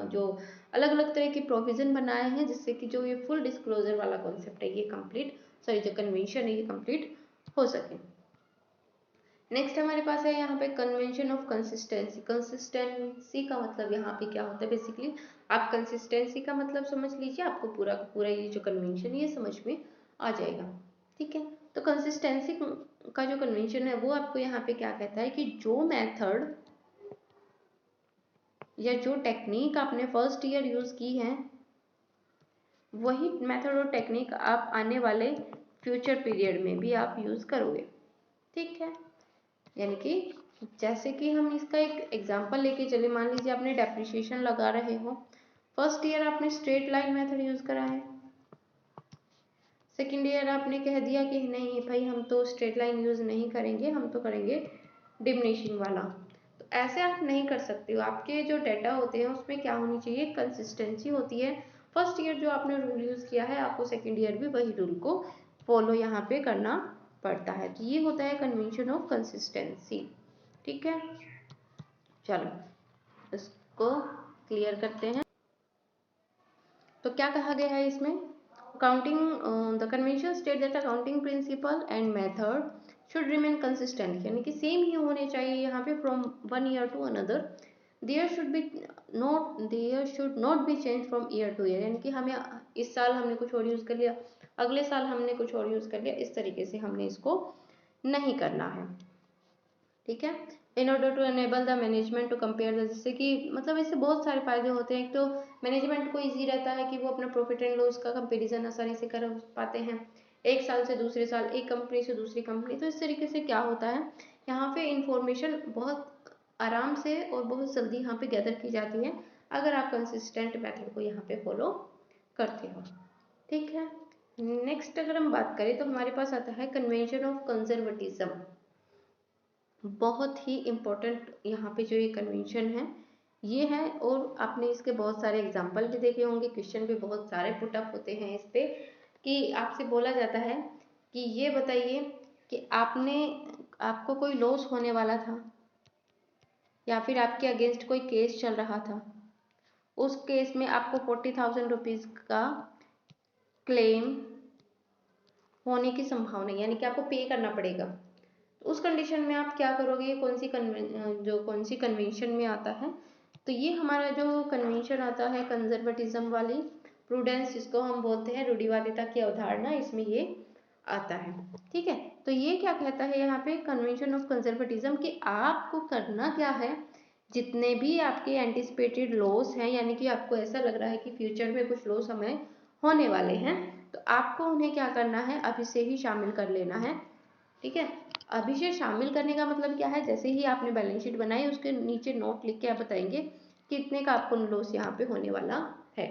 S1: जो अलग अलग तरह के प्रोविजन बनाए हैं जिससे कि जो ये फुल डिस्क्लोजर वाला कॉन्सेप्ट है ये कंप्लीट, सॉरी जो कन्वेंशन है ये कंप्लीट हो सके। नेक्स्ट हमारे पास है यहाँ पे कन्वेंशन ऑफ कंसिस्टेंसी। कंसिस्टेंसी का मतलब यहाँ पे क्या होता है, बेसिकली आप कंसिस्टेंसी का मतलब समझ लीजिए, आपको पूरा का पूरा ये जो कन्वेंशन ये समझ में आ जाएगा। ठीक है, तो कंसिस्टेंसी का जो कन्वेंशन है वो आपको यहाँ पे क्या कहता है कि जो मेथड या जो टेक्निक आपने फर्स्ट ईयर यूज की है वही मेथड और टेक्निक आप आने वाले फ्यूचर पीरियड में भी आप यूज करोगे। ठीक है, यानी कि जैसे कि हम इसका एक एग्जांपल लेके चले, मान लीजिए आपने डेप्रिसिएशन लगा रहे हो, फर्स्ट ईयर आपने स्ट्रेट लाइन मेथड यूज करा है, सेकेंड ईयर आपने कह दिया कि नहीं भाई हम तो स्ट्रेट लाइन यूज नहीं करेंगे, हम तो करेंगे डिमिनिशिंग वाला। तो ऐसे आप नहीं कर सकते हो, आपके जो डाटा होते हैं उसमें क्या होनी चाहिए, कंसिस्टेंसी होती है। फर्स्ट ईयर जो आपने रूल यूज किया है आपको सेकेंड ईयर भी वही रूल को फॉलो यहाँ पे करना पड़ता है। तो ये होता है कन्वेंशन ऑफ कंसिस्टेंसी। ठीक है, चलो इसको क्लियर करते हैं। तो क्या कहा गया है इसमें, accounting the convention state that accounting principle and method should remain consistent, यानी कि सेम ही होने चाहिए यहाँ पे from one year to another. There should not be change from year to year, यानी कि हमें इस साल हमने कुछ और यूज कर लिया, अगले साल हमने कुछ और यूज कर लिया, इस तरीके से हमने इसको नहीं करना है। ठीक है, in order to enable the management to compare the, जैसे कि मतलब इससे बहुत सारे फायदे होते हैं। एक तो मैनेजमेंट को इजी रहता है कि वो अपना प्रॉफिट एंड लॉस का कंपेरिजन आसानी से कर पाते हैं, एक साल से दूसरे साल, एक कंपनी से दूसरी कंपनी। तो इस तरीके से क्या होता है, यहाँ पे इंफॉर्मेशन बहुत आराम से और बहुत जल्दी यहाँ पे गैदर की जाती है अगर आप कंसिस्टेंट मेथड को यहाँ पे फॉलो करते हो। ठीक है, नेक्स्ट अगर हम बात करें तो हमारे पास आता है कन्वेंशन ऑफ कंजर्वेटिज्म। बहुत ही इम्पोर्टेंट यहाँ पे जो ये कन्वेंशन है ये है, और आपने इसके बहुत सारे एग्जाम्पल भी देखे होंगे, क्वेश्चन भी बहुत सारे पुटअप होते हैं इस पे, कि आपसे बोला जाता है कि ये बताइए कि आपको कोई लॉस होने वाला था या फिर आपके अगेंस्ट कोई केस चल रहा था, उस केस में आपको 40,000 रुपीज़ का क्लेम होने की संभावना, यानी कि आपको पे करना पड़ेगा। उस कंडीशन में आप क्या करोगे, कौन सी कन्वेंशन में आता है, तो ये हमारा जो कन्वेंशन आता है कंजर्वेटिज्म वाली, प्रूडेंस जिसको हम बोलते हैं, रूढ़िवादिता की अवधारणा, इसमें ये आता है। ठीक है, तो ये क्या कहता है यहाँ पे कन्वेंशन ऑफ कंजर्वेटिज्म, कि आपको करना क्या है जितने भी आपके एंटिसिपेटेड लॉस हैं, यानी कि आपको ऐसा लग रहा है कि फ्यूचर में कुछ लॉस हमें होने वाले हैं, तो आपको उन्हें क्या करना है, अभी से ही शामिल कर लेना है। ठीक है, अभी से शामिल करने का मतलब क्या है, जैसे ही आपने बैलेंस शीट बनाई उसके नीचे नोट लिख के आप बताएंगे कि इतने का आपको लॉस यहाँ पे होने वाला है।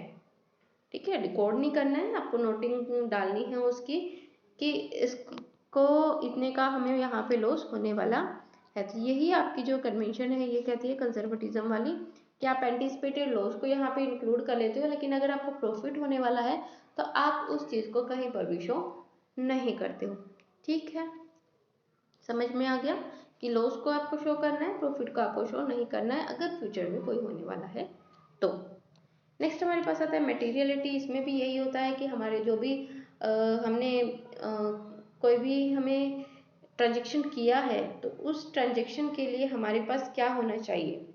S1: ठीक है, रिकॉर्ड नहीं करना है, आपको नोटिंग डालनी है उसकी कि इसको इतने का हमें यहाँ पे लॉस होने वाला है। तो यही आपकी जो कन्वेंशन है ये कहती है कंजर्वेटिज्म वाली, कि आप एंटिसिपेटेड लॉस को यहाँ पे इंक्लूड कर लेते हो, लेकिन अगर आपको प्रॉफिट होने वाला है तो आप उस चीज़ को कहीं पर भी शो नहीं करते हो। ठीक है, समझ में आ गया कि लॉस को आपको शो करना है, प्रॉफिट को आपको शो नहीं करना है अगर फ्यूचर में कोई होने वाला है तो। नेक्स्ट हमारे पास आता है मटेरियलिटी। इसमें भी यही होता है कि हमारे जो भी हमने कोई भी हमें ट्रांजेक्शन किया है तो उस ट्रांजेक्शन के लिए हमारे पास क्या होना चाहिए,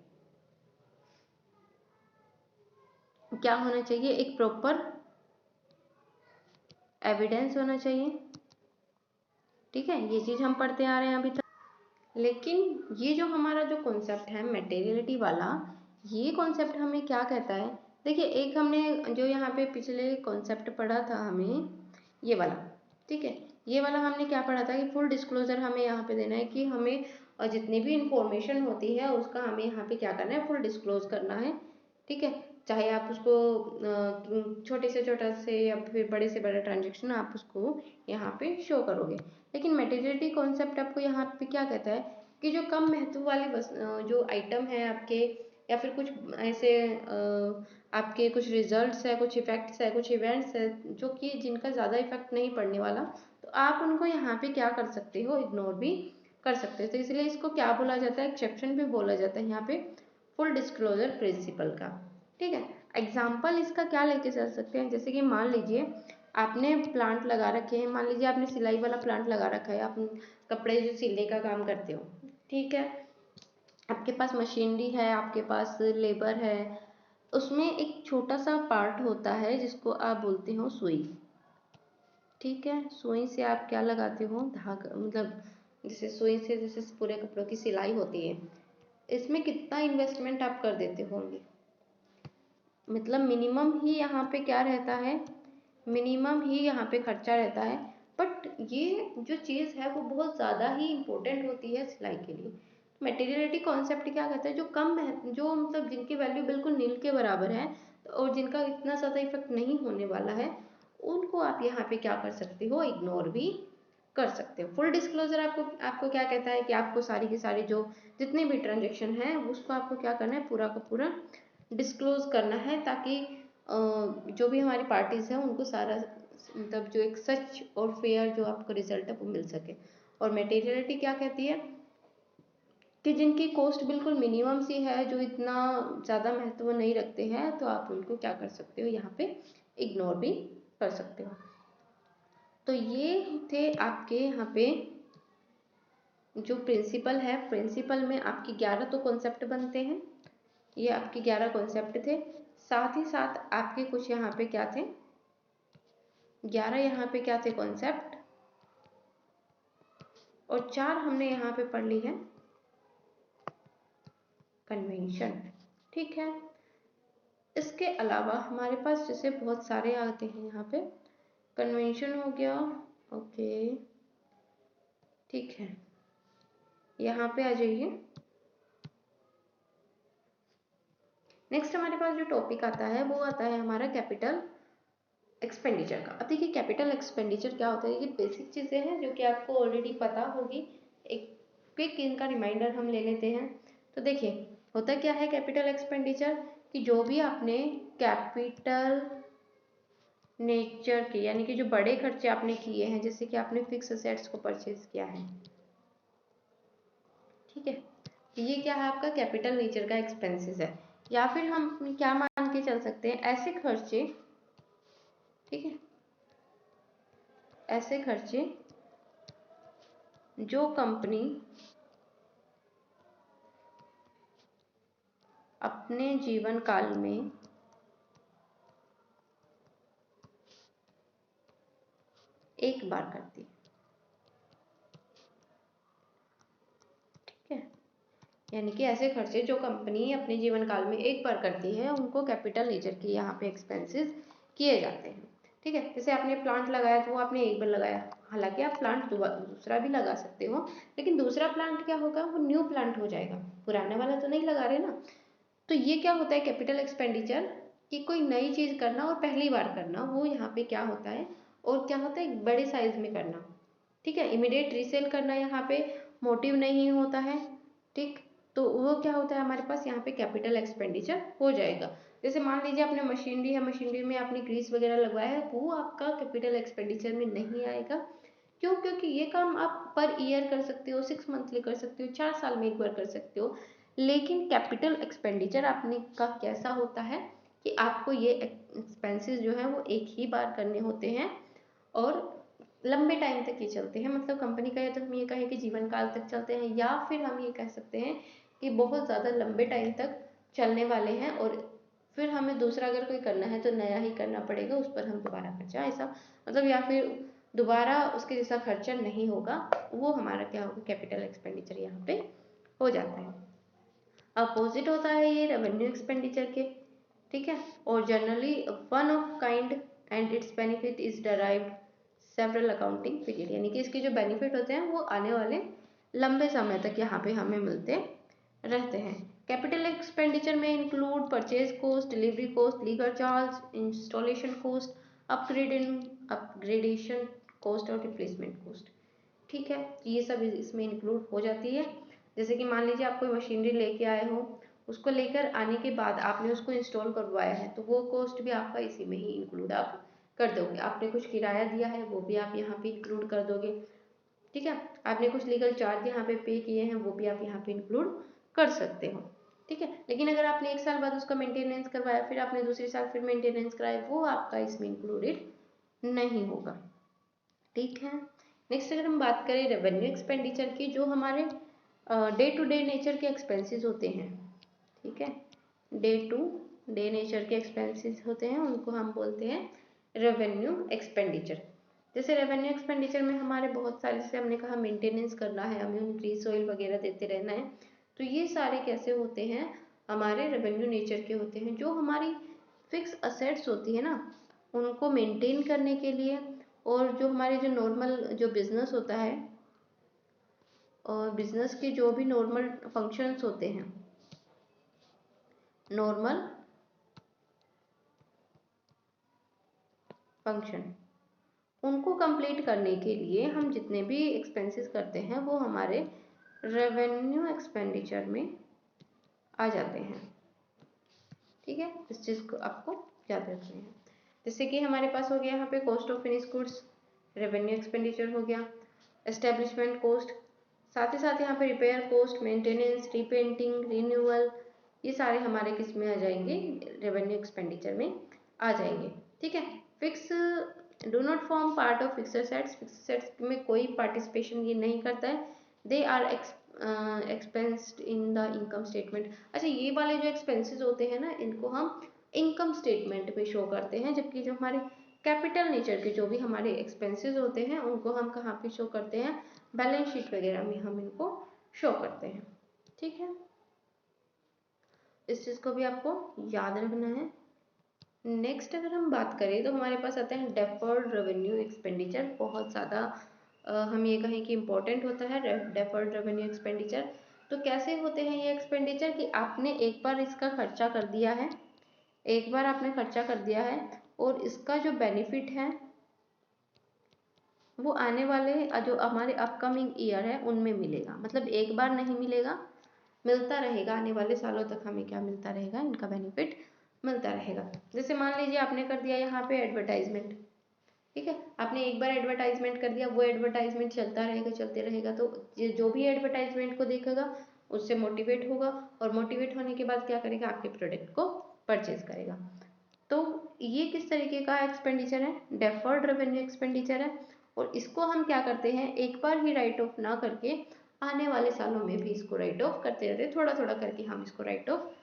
S1: क्या होना चाहिए, एक प्रॉपर एविडेंस होना चाहिए। ठीक है, ये चीज़ हम पढ़ते आ रहे हैं अभी तक। लेकिन ये जो हमारा जो कॉन्सेप्ट है मटेरियलिटी वाला, ये कॉन्सेप्ट हमें क्या कहता है, देखिए एक हमने जो यहाँ पे पिछले कॉन्सेप्ट पढ़ा था हमें ये वाला, ठीक है, ये वाला हमने क्या पढ़ा था कि फुल डिस्क्लोजर हमें यहाँ पे देना है कि हमें जितनी भी इंफॉर्मेशन होती है उसका हमें यहाँ पे क्या करना है, फुल डिस्क्लोज करना है। ठीक है, चाहे आप उसको छोटे से छोटा से या फिर बड़े से बड़ा ट्रांजेक्शन आप उसको यहाँ पे शो करोगे। लेकिन मटेरियलिटी कॉन्सेप्ट आपको यहाँ पे क्या कहता है कि जो कम महत्व वाली जो आइटम है आपके, या फिर कुछ ऐसे आपके कुछ रिजल्ट्स है, कुछ इफेक्ट्स है, कुछ इवेंट्स है जो कि जिनका ज़्यादा इफेक्ट नहीं पड़ने वाला, तो आप उनको यहाँ पे क्या कर सकते हो, इग्नोर भी कर सकते हो। तो इसलिए इसको क्या बोला जाता है, एक्सेप्शन भी बोला जाता है यहाँ पे फुल डिस्क्लोजर प्रिंसिपल का। ठीक है, एग्जाम्पल इसका क्या लेके चल सकते हैं, जैसे कि मान लीजिए आपने प्लांट लगा रखे हैं, मान लीजिए आपने सिलाई वाला प्लांट लगा रखा है, आप कपड़े जो सिलने का काम करते हो। ठीक है, आपके पास मशीनरी है, आपके पास लेबर है, उसमें एक छोटा सा पार्ट होता है जिसको आप बोलते हो सुई। ठीक है, सुई से आप क्या लगाते हो, धागा, मतलब जैसे सुई से जैसे पूरे कपड़ों की सिलाई होती है, इसमें कितना इन्वेस्टमेंट आप कर देते होंगे, मतलब मिनिमम ही यहाँ पे क्या रहता है, मिनिमम ही यहाँ पे खर्चा रहता है। बट ये जो चीज़ है वो बहुत ज़्यादा ही इम्पोर्टेंट होती है सिलाई के लिए। मटेरियलिटी कॉन्सेप्ट क्या कहता है, जो जो मतलब जिनकी वैल्यू बिल्कुल नील के बराबर है और जिनका इतना ज़्यादा इफेक्ट नहीं होने वाला है, उनको आप यहाँ पे क्या कर सकते हो, इग्नोर भी कर सकते हो। फुल डिस्क्लोजर आपको आपको क्या कहता है कि आपको सारी की सारी जो जितने भी ट्रांजेक्शन है उसको आपको क्या करना है, पूरा का पूरा डिस्क्लोज करना है, ताकि जो भी हमारी पार्टीज है उनको सारा मतलब जो एक सच और फेयर जो आपको रिजल्ट है वो मिल सके। और मटेरियलिटी क्या कहती है कि जिनकी कॉस्ट बिल्कुल मिनिमम सी है, जो इतना ज़्यादा महत्व नहीं रखते हैं, तो आप उनको क्या कर सकते हो, यहाँ पे इग्नोर भी कर सकते हो। तो ये थे आपके यहाँ पे जो प्रिंसिपल है, प्रिंसिपल में आपकी 11 तो कॉन्सेप्ट बनते हैं, ये आपके 11 कॉन्सेप्ट थे। साथ ही साथ आपके कुछ यहाँ पे क्या थे, 11 यहाँ पे क्या थे कॉन्सेप्ट, और 4 हमने यहाँ पे पढ़ ली है कन्वेंशन। ठीक है, इसके अलावा हमारे पास जैसे बहुत सारे आते हैं यहाँ पे, कन्वेंशन हो गया, ओके ठीक है, यहाँ पे आ जाइए। नेक्स्ट हमारे पास जो टॉपिक आता है वो आता है हमारा कैपिटल एक्सपेंडिचर का। अब देखिए कैपिटल एक्सपेंडिचर क्या होता है, ये बेसिक चीज़ें हैं जो कि आपको ऑलरेडी पता होगी, एक क्विक इनका रिमाइंडर हम ले लेते हैं। तो देखिए होता क्या है कैपिटल एक्सपेंडिचर, कि जो भी आपने कैपिटल नेचर के, यानी कि जो बड़े खर्चे आपने किए हैं, जैसे कि आपने फिक्स असेट्स को परचेज किया है, ठीक है, ये क्या है आपका कैपिटल नेचर का एक्सपेंसेस है। या फिर हम क्या मान के चल सकते हैं, ऐसे खर्चे, ठीक है, ऐसे खर्चे जो कंपनी अपने जीवन काल में एक बार करती है। ठीक है, यानी कि ऐसे खर्चे जो कंपनी अपने जीवन काल में एक बार करती है उनको कैपिटल नेचर के यहाँ पे एक्सपेंसेस किए जाते हैं। ठीक है, जैसे आपने प्लांट लगाया तो वो आपने एक बार लगाया, हालांकि आप प्लांट दूसरा भी लगा सकते हो, लेकिन दूसरा प्लांट क्या होगा, वो न्यू प्लांट हो जाएगा, पुराने वाला तो नहीं लगा रहे ना। तो ये क्या होता है कैपिटल एक्सपेंडिचर, कि कोई नई चीज़ करना और पहली बार करना, वो यहाँ पे क्या होता है, और क्या होता है बड़े साइज में करना। ठीक है, इमीडिएट रीसेल करना यहाँ पे मोटिव नहीं होता है। ठीक, तो वो क्या होता है हमारे पास यहाँ पे कैपिटल एक्सपेंडिचर हो जाएगा। जैसे मान लीजिए आपने मशीनरी है, मशीनरी में आपने ग्रीस वगैरह लगवाया है, वो आपका कैपिटल एक्सपेंडिचर में नहीं आएगा। क्यों? क्योंकि ये काम आप पर ईयर कर सकते हो, 6 मंथली कर सकते हो, 4 साल में एक बार कर सकते हो। लेकिन कैपिटल एक्सपेंडिचर आपने का कैसा होता है कि आपको ये एक्सपेंसेस जो है वो एक ही बार करने होते हैं और लंबे टाइम तक ये चलते हैं। मतलब कंपनी का या तो हम ये कहें कि जीवन काल तक चलते हैं, या फिर हम ये कह सकते हैं कि बहुत ज़्यादा लंबे टाइम तक चलने वाले हैं, और फिर हमें दूसरा अगर कोई करना है तो नया ही करना पड़ेगा, उस पर हम दोबारा खर्चा ऐसा मतलब, या फिर दोबारा उसके जैसा खर्चा नहीं होगा, वो हमारा क्या होगा कैपिटल एक्सपेंडिचर यहाँ पे हो जाता है। अपोजिट होता है ये रेवेन्यू एक्सपेंडिचर के। ठीक है, और generally one of kind and it's benefit is derived several accounting period, यानी कि इसके जो बेनिफिट होते हैं वो आने वाले लंबे समय तक यहाँ पे हमें मिलते रहते हैं। कैपिटल एक्सपेंडिचर में include purchase cost, delivery cost, legal charge, installation cost, upgradation cost और रिप्लेसमेंट कॉस्ट। ठीक है, ये सब इसमें इंक्लूड हो जाती है। जैसे कि मान लीजिए आप कोई मशीनरी लेके आए हो, उसको लेकर आने के बाद आपने उसको इंस्टॉल करवाया है, तो वो कॉस्ट भी आपका इसी में ही इंक्लूड आप कर दोगे। आपने कुछ किराया दिया है वो भी आप यहाँ पे इंक्लूड कर दोगे। ठीक है, आपने कुछ लीगल चार्ज यहाँ पे पे किए हैं वो भी आप यहाँ पे इंक्लूड कर सकते हो। ठीक है, लेकिन अगर आपने 1 साल बाद उसका मेंटेनेंस करवाया, फिर आपने दूसरे साल फिर मेंटेनेंस कराया, वो आपका इसमें इंक्लूडेड नहीं होगा। ठीक है, नेक्स्ट अगर हम बात करें रेवेन्यू एक्सपेंडिचर की, जो हमारे डे टू डे नेचर के एक्सपेंसेस होते हैं। ठीक है, डे टू डे नेचर के एक्सपेंसेस होते हैं, उनको हम बोलते हैं रेवेन्यू एक्सपेंडिचर। जैसे रेवेन्यू एक्सपेंडिचर में हमारे बहुत सारे, जैसे हमने कहा मेंटेनेंस करना है, हमें उन्हें ग्रीस ऑयल वगैरह देते रहना है, तो ये सारे कैसे होते हैं, हमारे रेवेन्यू नेचर के होते हैं। जो हमारी फिक्स असेट्स होती है ना, उनको मेंटेन करने के लिए, और जो हमारे जो नॉर्मल जो बिजनेस होता है, और बिजनेस के जो भी नॉर्मल फंक्शंस होते हैं, नॉर्मल फंक्शन, उनको कंप्लीट करने के लिए हम जितने भी एक्सपेंसेस करते हैं वो हमारे रेवेन्यू एक्सपेंडिचर में आ जाते हैं। ठीक है, इस चीज़ को आपको याद रखना है। जैसे कि हमारे पास हो गया यहाँ पे cost of finish goods, revenue expenditure हो गया। एस्टेब्लिशमेंट कॉस्ट, साथ ही साथ यहाँ पे repair cost, maintenance, repainting, renewal, ये सारे हमारे किस में आ जाएंगे, रेवेन्यू एक्सपेंडिचर में आ जाएंगे। ठीक है, fix do not form part of fixed assets, fixed assets में कोई पार्टिसिपेशन ये नहीं करता है। They are expensed in the income statement. अच्छा, ये वाले जो एक्सपेंसेस होते हैं ना, इनको हम इनकम स्टेटमेंट में शो करते हैं, जबकि जो हमारे कैपिटल नेचर के जो भी हमारे एक्सपेंसेस होते हैं उनको हम कहाँ पे शो करते हैं, बैलेंस शीट वगैरह में हम इनको शो करते हैं। ठीक है, इस चीज़ को भी आपको याद रखना है। नेक्स्ट अगर हम बात करें तो हमारे पास आते हैं डेफर्ड रेवेन्यू एक्सपेंडिचर। बहुत ज़्यादा हम ये कहें कि इम्पोर्टेंट होता है डेफर्ड रेवेन्यू एक्सपेंडिचर। तो कैसे होते हैं ये एक्सपेंडिचर, कि आपने एक बार इसका खर्चा कर दिया है, एक बार आपने खर्चा कर दिया है, और इसका जो बेनिफिट है वो आने वाले जो हमारे अपकमिंग ईयर है उनमें मिलेगा। मतलब एक बार नहीं मिलेगा, मिलता रहेगा, आने वाले सालों तक हमें क्या मिलता रहेगा, इनका बेनिफिट मिलता रहेगा। जैसे मान लीजिए आपने कर दिया यहाँ पे एडवर्टाइजमेंट। ठीक है, आपने एक बार एडवर्टाइजमेंट कर दिया, वो एडवर्टाइजमेंट चलता रहेगा, चलते रहेगा, तो जो भी एडवर्टाइजमेंट को देखेगा उससे मोटिवेट होगा, और मोटिवेट होने के बाद क्या करेगा, आपके प्रोडक्ट को परचेज करेगा। तो ये किस तरीके का एक्सपेंडिचर है, डेफर्ड रेवेन्यू एक्सपेंडिचर है। और इसको हम क्या करते हैं, एक बार ही राइट ऑफ ना करके आने वाले सालों में भी इसको राइट ऑफ करते रहते हैं, थोड़ा थोड़ा करके हम इसको राइट ऑफ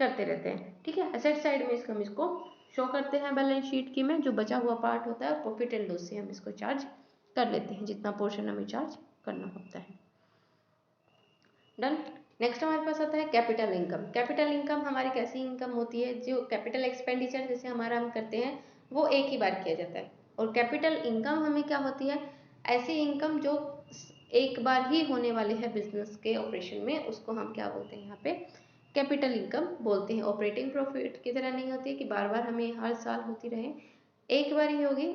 S1: करते रहते हैं। ठीक है, एसेट साइड में हम इसको शो करते हैं बैलेंस शीट की में, जो बचा हुआ पार्ट होता है प्रॉफिट एंड लॉस से हम इसको चार्ज कर लेते हैं, जितना पोर्शन हमें चार्ज करना होता है। डन। नेक्स्ट हमारे पास आता है कैपिटल इनकम। कैपिटल इनकम हमारी कैसी इनकम होती है, जो कैपिटल एक्सपेंडिचर जैसे हमारा हम करते हैं वो एक ही बार किया जाता है, और कैपिटल इनकम हमें क्या होती है, ऐसी इनकम जो एक बार ही होने वाली है बिजनेस के ऑपरेशन में, उसको हम क्या बोलते हैं यहाँ पे कैपिटल इनकम बोलते हैं। ऑपरेटिंग प्रॉफिट की तरह नहीं होती है कि बार बार हमें हर साल होती रहे, एक बार ही होगी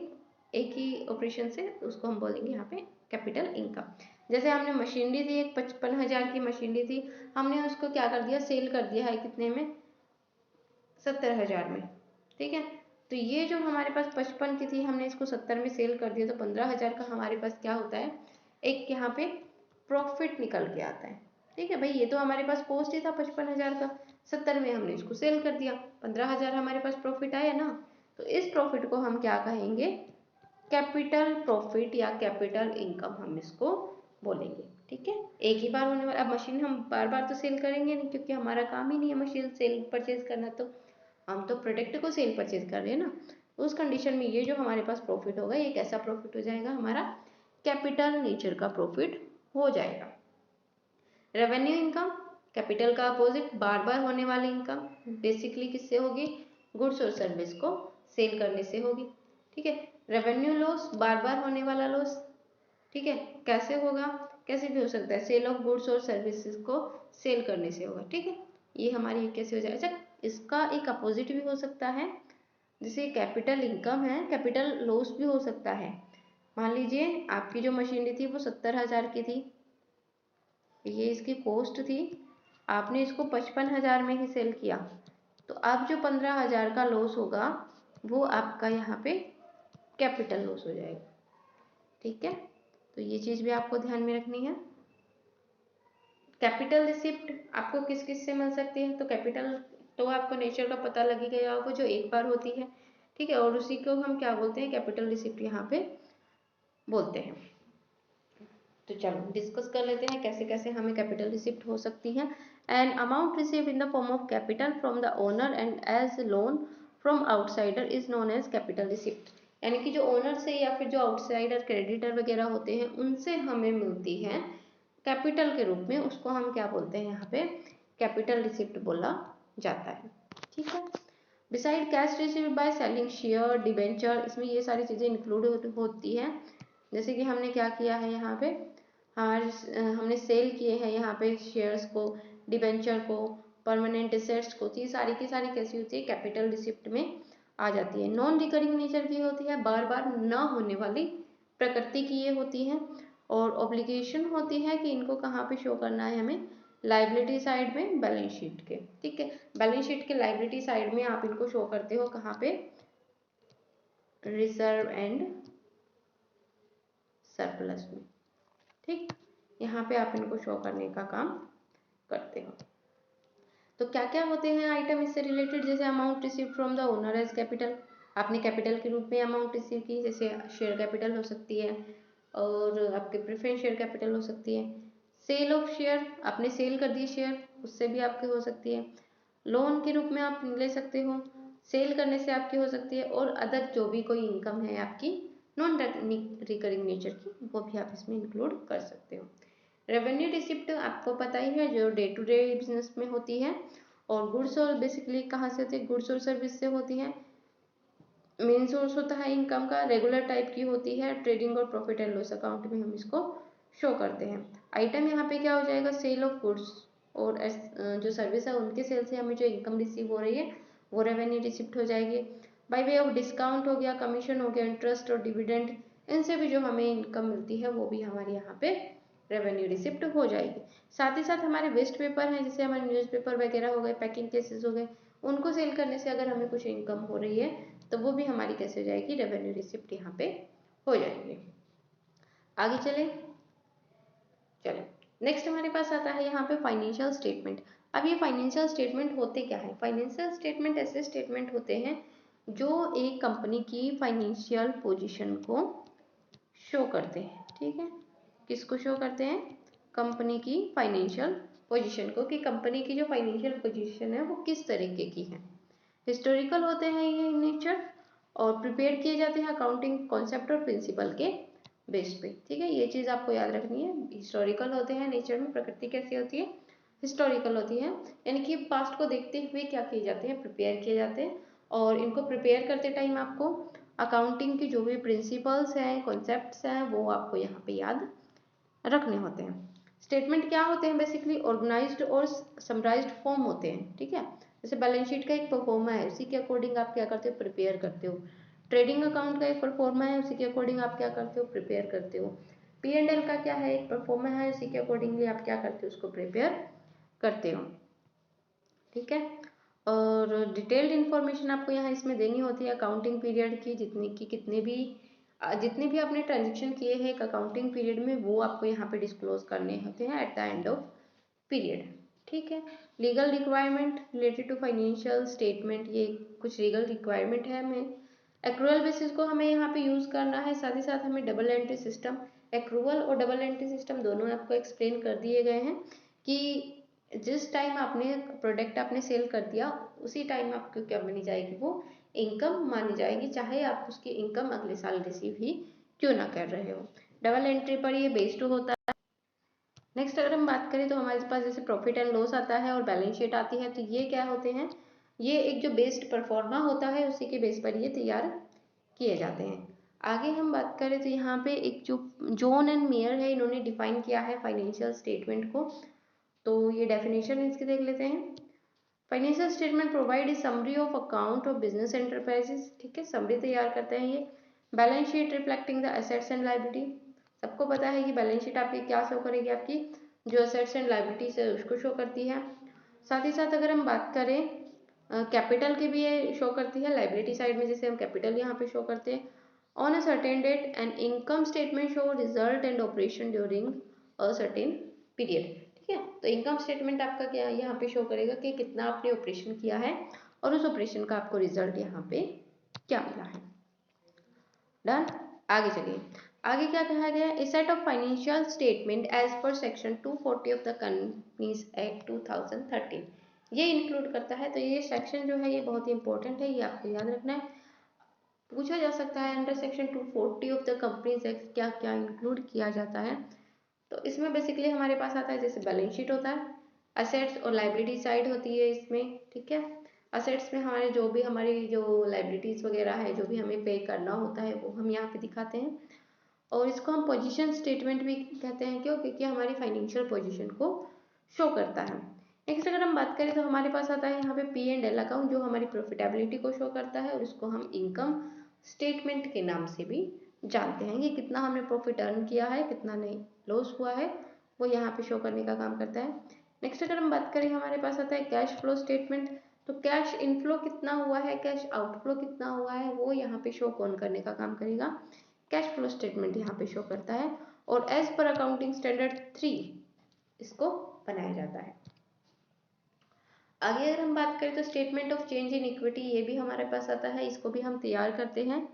S1: एक ही ऑपरेशन से, उसको हम बोलेंगे यहाँ पे कैपिटल इनकम। जैसे हमने मशीनरी थी, एक 55,000 की मशीनरी थी, हमने उसको क्या कर दिया, सेल कर दिया है कितने में, 70,000 में, ठीक है। तो ये जो हमारे पास 55 की थी, हमने इसको 70 में सेल कर दिया, तो 15,000 का हमारे पास क्या होता है, एक यहाँ पे प्रॉफिट निकल के आता है, ठीक है भाई। ये तो हमारे पास कॉस्ट ही था 55,000 का, 70 में हमने इसको सेल कर दिया, 15,000 हमारे पास प्रॉफिट आया ना। तो इस प्रॉफिट को हम क्या कहेंगे, कैपिटल प्रॉफिट या कैपिटल इनकम हम इसको बोलेंगे, ठीक है। एक ही बार होने वाला, अब मशीन हम बार बार तो सेल करेंगे नहीं, क्योंकि हमारा काम ही नहीं है मशीन सेल परचेज करना, तो हम तो प्रोडक्ट को सेल परचेज कर रहे हैं ना। उस कंडीशन में ये जो हमारे पास प्रॉफिट होगा, ये कैसा प्रॉफिट हो जाएगा, हमारा कैपिटल नेचर का प्रॉफिट हो जाएगा। रेवेन्यू इनकम, कैपिटल का अपोजिट, बार बार होने वाली इनकम, बेसिकली किससे होगी, गुड्स और सर्विस को सेल करने से होगी, ठीक है। रेवेन्यू लॉस, बार बार होने वाला लॉस, ठीक है, कैसे होगा, कैसे भी हो सकता है, सेल ऑफ गुड्स और सर्विसेज को सेल करने से होगा, ठीक है। ये हमारी कैसे हो जाए, अच्छा इसका एक अपोजिट भी हो सकता है, जैसे कैपिटल इनकम है, कैपिटल लॉस भी हो सकता है। मान लीजिए आपकी जो मशीनरी थी वो 70,000 की थी, ये इसकी कॉस्ट थी, आपने इसको 55,000 में ही सेल किया, तो अब जो 15,000 का लॉस होगा वो आपका यहाँ पे कैपिटल लॉस हो जाएगा, ठीक है। तो ये चीज़ भी आपको ध्यान में रखनी है। कैपिटल रिसिप्ट आपको किस किस से मिल सकती है, तो कैपिटल तो आपको नेचर का पता लग ही गया होगा, जो एक बार होती है, ठीक है, और उसी को हम क्या बोलते हैं, कैपिटल रिसिप्ट यहाँ पे बोलते हैं। तो चलो डिस्कस कर लेते हैं कैसे कैसे हमें कैपिटल रिसिप्ट हो सकती है। An amount received in the form of capital from the owner and as loan from outsider is known as capital receipt. यानी कि जो ओनर से या फिर जो आउटसाइडर क्रेडिटर वगैरह होते हैं उनसे हमें मिलती है कैपिटल के रूप में, उसको हम क्या बोलते हैं यहाँ पे कैपिटल रिसिप्ट बोला जाता है, ठीक है। Beside cash received by selling share debenture, इसमें ये सारी चीज़ें इंक्लूड होती हैं। जैसे कि हमने क्या किया है यहाँ पे, हमने सेल किए हैं यहाँ पे शेयर्स को, डिबेंचर को, परमानेंट एसेट्स को, तो ये सारी की सारी कैसी होती है, कैपिटल रिसिप्ट में आ जाती है। नॉन रिकरिंग नेचर की होती है, बार बार न होने वाली प्रकृति की ये होती है, और ऑब्लिगेशन होती है कि इनको कहाँ पे शो करना है हमें, लाइबिलिटी साइड में, बैलेंस शीट के, ठीक है। बैलेंस शीट के लाइबिलिटी साइड में आप इनको शो करते हो कहाँ पे, रिजर्व एंड सरप्लस में, ठीक, यहाँ पे आप इनको शो करने का काम करते हो। तो क्या क्या होते हैं आइटम इससे रिलेटेड, जैसे amount receive from the owner as capital, आपने कैपिटल के रूप में अमाउंट रिसीव की, जैसे शेयर कैपिटल हो सकती है और आपके प्रेफरेंस शेयर कैपिटल हो सकती है। सेल ऑफ शेयर, आपने सेल कर दी शेयर, उससे भी आपकी हो सकती है। लोन के रूप में आप ले सकते हो, सेल करने से आपकी हो सकती है, और अदर जो भी कोई इनकम है आपकी नॉन रिकरिंग नेचर की, वो भी आप इसमें इंक्लूड कर सकते हो। रेवेन्यू रिसिप्ट आपको पता ही है, जो डे टू डे बिजनेस में होती है, और गुड्स और बेसिकली कहाँ से होती है, गुड्स और सर्विस से होती है। मेन सोर्स होता है इनकम का, रेगुलर टाइप की होती है, ट्रेडिंग और प्रॉफिट एंड लॉस अकाउंट में हम इसको शो करते हैं। आइटम यहाँ पे क्या हो जाएगा, सेल ऑफ गुड्स और जो सर्विस है उनके सेल से हमें जो इनकम रिसीव हो रही है वो रेवेन्यू रिसिप्ट हो जाएगी। बाय वे ऑफ डिस्काउंट हो गया, कमीशन हो गया, इंटरेस्ट और डिविडेंड, इनसे भी जो हमें इनकम मिलती है वो भी हमारे यहाँ पे रेवेन्यू रिसिप्ट हो जाएगी। साथ ही साथ हमारे वेस्ट पेपर हैं, जैसे हमारे न्यूज़पेपर वगैरह हो गए, पैकिंग केसेस हो गए, उनको सेल करने से अगर हमें कुछ इनकम हो रही है तो वो भी हमारी कैसे हो जाएगी, रेवेन्यू रिसिप्ट यहाँ पे हो जाएंगे। आगे चले, चलो नेक्स्ट हमारे पास आता है यहाँ पे फाइनेंशियल स्टेटमेंट। अब ये फाइनेंशियल स्टेटमेंट होते क्या है, फाइनेंशियल स्टेटमेंट ऐसे स्टेटमेंट होते हैं जो एक कंपनी की फाइनेंशियल पोजीशन को शो करते हैं, ठीक है। किसको शो करते हैं, कंपनी की फाइनेंशियल पोजीशन को, कि कंपनी की जो फाइनेंशियल पोजीशन है वो किस तरीके की है। हिस्टोरिकल होते हैं ये इन नेचर, और प्रिपेयर किए जाते हैं अकाउंटिंग कॉन्सेप्ट और प्रिंसिपल के बेस पे, ठीक है। ये चीज़ आपको याद रखनी है, हिस्टोरिकल होते हैं नेचर में, प्रकृति कैसी होती है, हिस्टोरिकल होती हैं, यानी कि पास्ट को देखते हुए क्या किए जाते हैं, प्रिपेयर किए जाते हैं। और इनको प्रिपेयर करते टाइम आपको अकाउंटिंग की जो भी प्रिंसिपल्स हैं, कॉन्सेप्ट्स हैं, वो आपको यहाँ पे याद रखने होते हैं। स्टेटमेंट क्या होते हैं, बेसिकली ऑर्गेनाइज्ड और समराइज्ड फॉर्म होते हैं, ठीक है। जैसे बैलेंस शीट का एक परफॉर्मा है, उसी के अकॉर्डिंग आप क्या करते हो, प्रिपेयर करते हो। ट्रेडिंग अकाउंट का एक परफॉर्मा है, उसी के अकॉर्डिंग आप क्या करते हो, प्रिपेयर करते हो। P&L का क्या है, एक परफॉर्मा है, उसी के अकॉर्डिंगली आप क्या करते हो, उसको प्रिपेयर करते हो, ठीक है। और डिटेल्ड इन्फॉर्मेशन आपको यहाँ इसमें देनी होती है अकाउंटिंग पीरियड की, जितने भी आपने ट्रांजेक्शन किए हैं एक अकाउंटिंग पीरियड में, वो आपको यहाँ पे डिस्क्लोज करने होते हैं at the end of period, ठीक है। Legal requirement related to financial statement, ये कुछ लीगल रिक्वायरमेंट है हमें। एक्रूअल बेसिस को हमें यहाँ पे यूज करना है, साथ ही साथ हमें डबल एंट्री सिस्टम, एक्रूअल और डबल एंट्री सिस्टम दोनों आपको एक्सप्लेन कर दिए गए हैं कि जिस टाइम आपने प्रोडक्ट आपने सेल कर दिया उसी टाइम आपको क्या बनी जाएगी, वो इनकम मानी जाएगी, चाहे आप उसकी इनकम अगले साल रिसीव ही क्यों ना कर रहे हो। डबल एंट्री पर ये बेस्ड होता है। नेक्स्ट अगर हम बात करें तो हमारे पास जैसे प्रॉफिट एंड लॉस आता है और बैलेंस शीट आती है, तो ये क्या होते हैं, ये एक जो बेस्ड परफॉर्मा होता है उसी के बेस पर ये तैयार किए जाते हैं। आगे हम बात करें तो यहाँ पे एक जो जॉन एंड मेयर है, इन्होंने डिफाइन किया है फाइनेंशियल स्टेटमेंट को, तो ये डेफिनेशन इसकी देख लेते हैं। Financial statement provide a summary of account of business enterprises, ठीक है, समरी तैयार करते हैं ये। Balance sheet reflecting the assets and liability, सबको पता है कि बैलेंस शीट आपकी क्या शो करेगी, आपकी जो एसेट्स एंड लायबिलिटीज है उसको शो करती है। साथ ही साथ अगर हम बात करें कैपिटल की भी ये शो करती है, लायबिलिटी साइड में जैसे हम कैपिटल यहाँ पे शो करते हैं। On a certain date and income statement show result and operation during a certain period, ठीक है। तो इनकम स्टेटमेंट आपका क्या यहाँ पे शो करेगा कि कितना आपने ऑपरेशन किया है और उस ऑपरेशन का आपको रिजल्ट यहाँ पे क्या मिला है। डन, आगे चलिए। आगे क्या कहा गया, a set of financial statement as per section 240 of the companies act 2013, ये इंक्लूड करता है। तो ये सेक्शन जो है ये बहुत ही इंपॉर्टेंट है, ये आपको याद रखना है। पूछा जा सकता है under section 240 of the companies act क्या क्या इंक्लूड किया जाता है। तो इसमें बेसिकली हमारे पास आता है जैसे बैलेंस शीट होता है, असेट्स और लाइबिलिटी साइड होती है इसमें, ठीक है। असेट्स में हमारे जो लाइबिलिटीज वगैरह है, जो भी हमें पे करना होता है वो हम यहाँ पे दिखाते हैं। और इसको हम पोजीशन स्टेटमेंट भी कहते हैं, क्यों, क्योंकि हमारी फाइनेंशियल पोजीशन को शो करता है। नेक्स्ट अगर हम बात करें तो हमारे पास आता है यहाँ पे P&L अकाउंट, जो हमारी प्रॉफिटेबिलिटी को शो करता है, और इसको हम इनकम स्टेटमेंट के नाम से भी जानते हैं। ये कितना हमने प्रॉफिट अर्न किया है, कितना नहीं लॉस हुआ है, वो यहाँ पे शो करने का काम करता है। नेक्स्ट अगर हम बात करें हमारे पास आता है कैश फ्लो स्टेटमेंट, तो कैश इनफ्लो कितना हुआ है, कैश आउटफ्लो कितना हुआ है, वो यहाँ पे शो कौन करने का काम करेगा, कैश फ्लो स्टेटमेंट यहाँ पे शो करता है। और एज पर अकाउंटिंग स्टैंडर्ड 3 इसको बनाया जाता है। आगे अगर हम बात करें तो statement of change in equity, ये भी हमारे पास आता है, इसको भी हम तैयार करते हैं,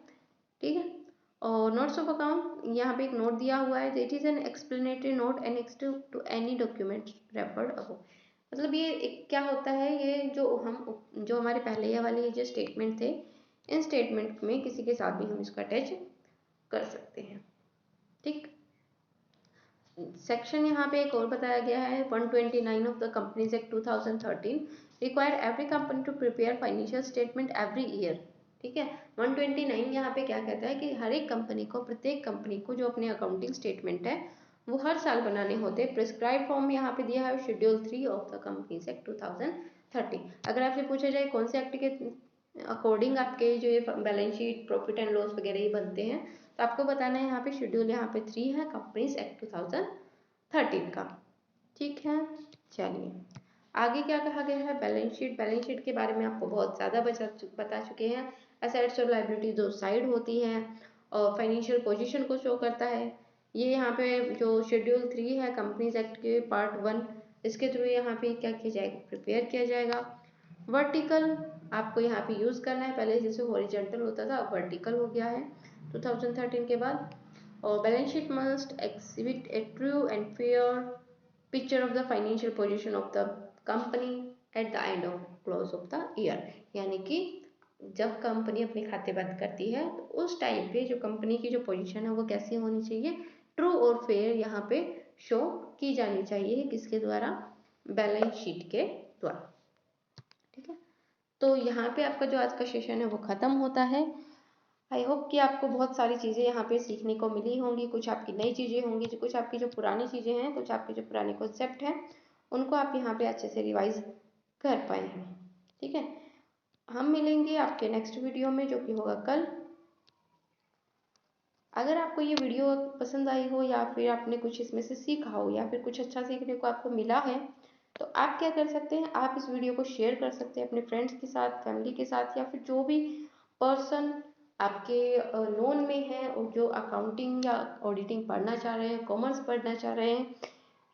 S1: ठीक है। और नोट्स ऑफ अकाउंट, यहाँ पे एक नोट दिया हुआ है, it is an explanatory note annexed to any document referred above. मतलब ये एक क्या होता है, ये जो हमारे पहले ये वाले जो स्टेटमेंट थे, इन स्टेटमेंट में किसी के साथ भी हम इसको अटैच कर सकते हैं, ठीक। सेक्शन यहाँ पे एक और बताया गया है 129 of the companies act 2013 require every company to prepare financial statement every year, ठीक है। 129 यहाँ पे क्या कहता है कि हर एक कंपनी को, प्रत्येक कंपनी को जो अपने अकाउंटिंग स्टेटमेंट है वो हर साल बनाने होते हैं। प्रिस्क्राइब फॉर्म यहाँ पे दिया है schedule 3 of the companies act 2013। अगर आपसे पूछा जाए कौन से एक्ट के अकॉर्डिंग आपके जो ये balance sheet, profit and loss वगैरह ये बनते हैं, तो आपको बताना है यहाँ पे शेड्यूल यहाँ पे 3 है कंपनीज एक्ट 2013 का, ठीक है। चलिए आगे क्या कहा गया है, बैलेंस शीट। बैलेंस शीट के बारे में आपको बहुत ज़्यादा बता चुके हैं। एसेट्स और लायबिलिटी दो साइड होती हैं और फाइनेंशियल पोजीशन को शो करता है। ये यहाँ पे जो शेड्यूल 3 है कंपनीज एक्ट के पार्ट 1, इसके थ्रू यहाँ पे क्या किया जाएगा, प्रिपेयर किया जाएगा। वर्टिकल आपको यहाँ पे यूज़ करना है, पहले जैसे हॉरिजॉन्टल होता था अब वर्टिकल हो गया है 2013 के बाद। और balance sheet must exhibit A true and fair picture of the financial position of the company at the end of close of the year, यानी कि जब कंपनी अपने खाते बंद करती है तो उस टाइम पे जो कंपनी की जो पोजीशन है वो कैसी होनी चाहिए, ट्रू और फेयर यहाँ पे शो की जानी चाहिए, किसके द्वारा, बैलेंस शीट के द्वारा। ठीक है, तो यहाँ पे आपका जो आज का सेशन है वो ख़त्म होता है। आई होप कि आपको बहुत सारी चीज़ें यहाँ पे सीखने को मिली होंगी, कुछ आपकी नई चीज़ें होंगी, जो कुछ आपकी जो पुरानी चीज़ें हैं, कुछ आपके जो पुराने कॉन्सेप्ट हैं उनको आप यहाँ पे अच्छे से रिवाइज कर पाए हैं। ठीक है, हम मिलेंगे आपके नेक्स्ट वीडियो में जो कि होगा कल। अगर आपको ये वीडियो पसंद आई हो या फिर आपने कुछ इसमें से सीखा हो या फिर कुछ अच्छा सीखने को आपको मिला है, तो आप क्या कर सकते हैं, आप इस वीडियो को शेयर कर सकते हैं अपने फ्रेंड्स के साथ, फैमिली के साथ, या फिर जो भी पर्सन आपके नोन में है और जो अकाउंटिंग या ऑडिटिंग पढ़ना चाह रहे हैं, कॉमर्स पढ़ना चाह रहे हैं,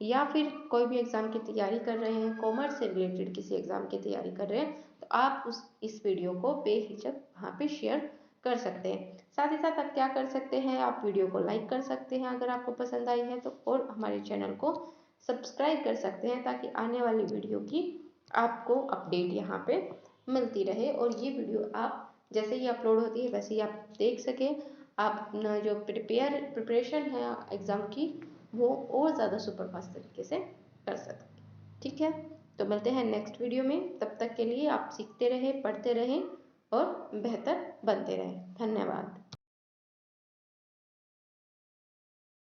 S1: या फिर कोई भी एग्ज़ाम की तैयारी कर रहे हैं, कॉमर्स से रिलेटेड किसी एग्ज़ाम की तैयारी कर रहे हैं, तो आप इस वीडियो को बेहिचक वहाँ पे शेयर कर सकते हैं। साथ ही साथ आप क्या कर सकते हैं, आप वीडियो को लाइक कर सकते हैं अगर आपको पसंद आई है तो, और हमारे चैनल को सब्सक्राइब कर सकते हैं ताकि आने वाली वीडियो की आपको अपडेट यहाँ पे मिलती रहे, और ये वीडियो आप जैसे ही अपलोड होती है वैसे ही आप देख सकें। आप अपना जो प्रिपरेशन है एग्ज़ाम की वो और ज़्यादा सुपरफास्ट तरीके से कर सकते। ठीक है, तो मिलते हैं नेक्स्ट वीडियो में। तब तक के लिए आप सीखते रहें, पढ़ते रहें और बेहतर बनते रहें। धन्यवाद।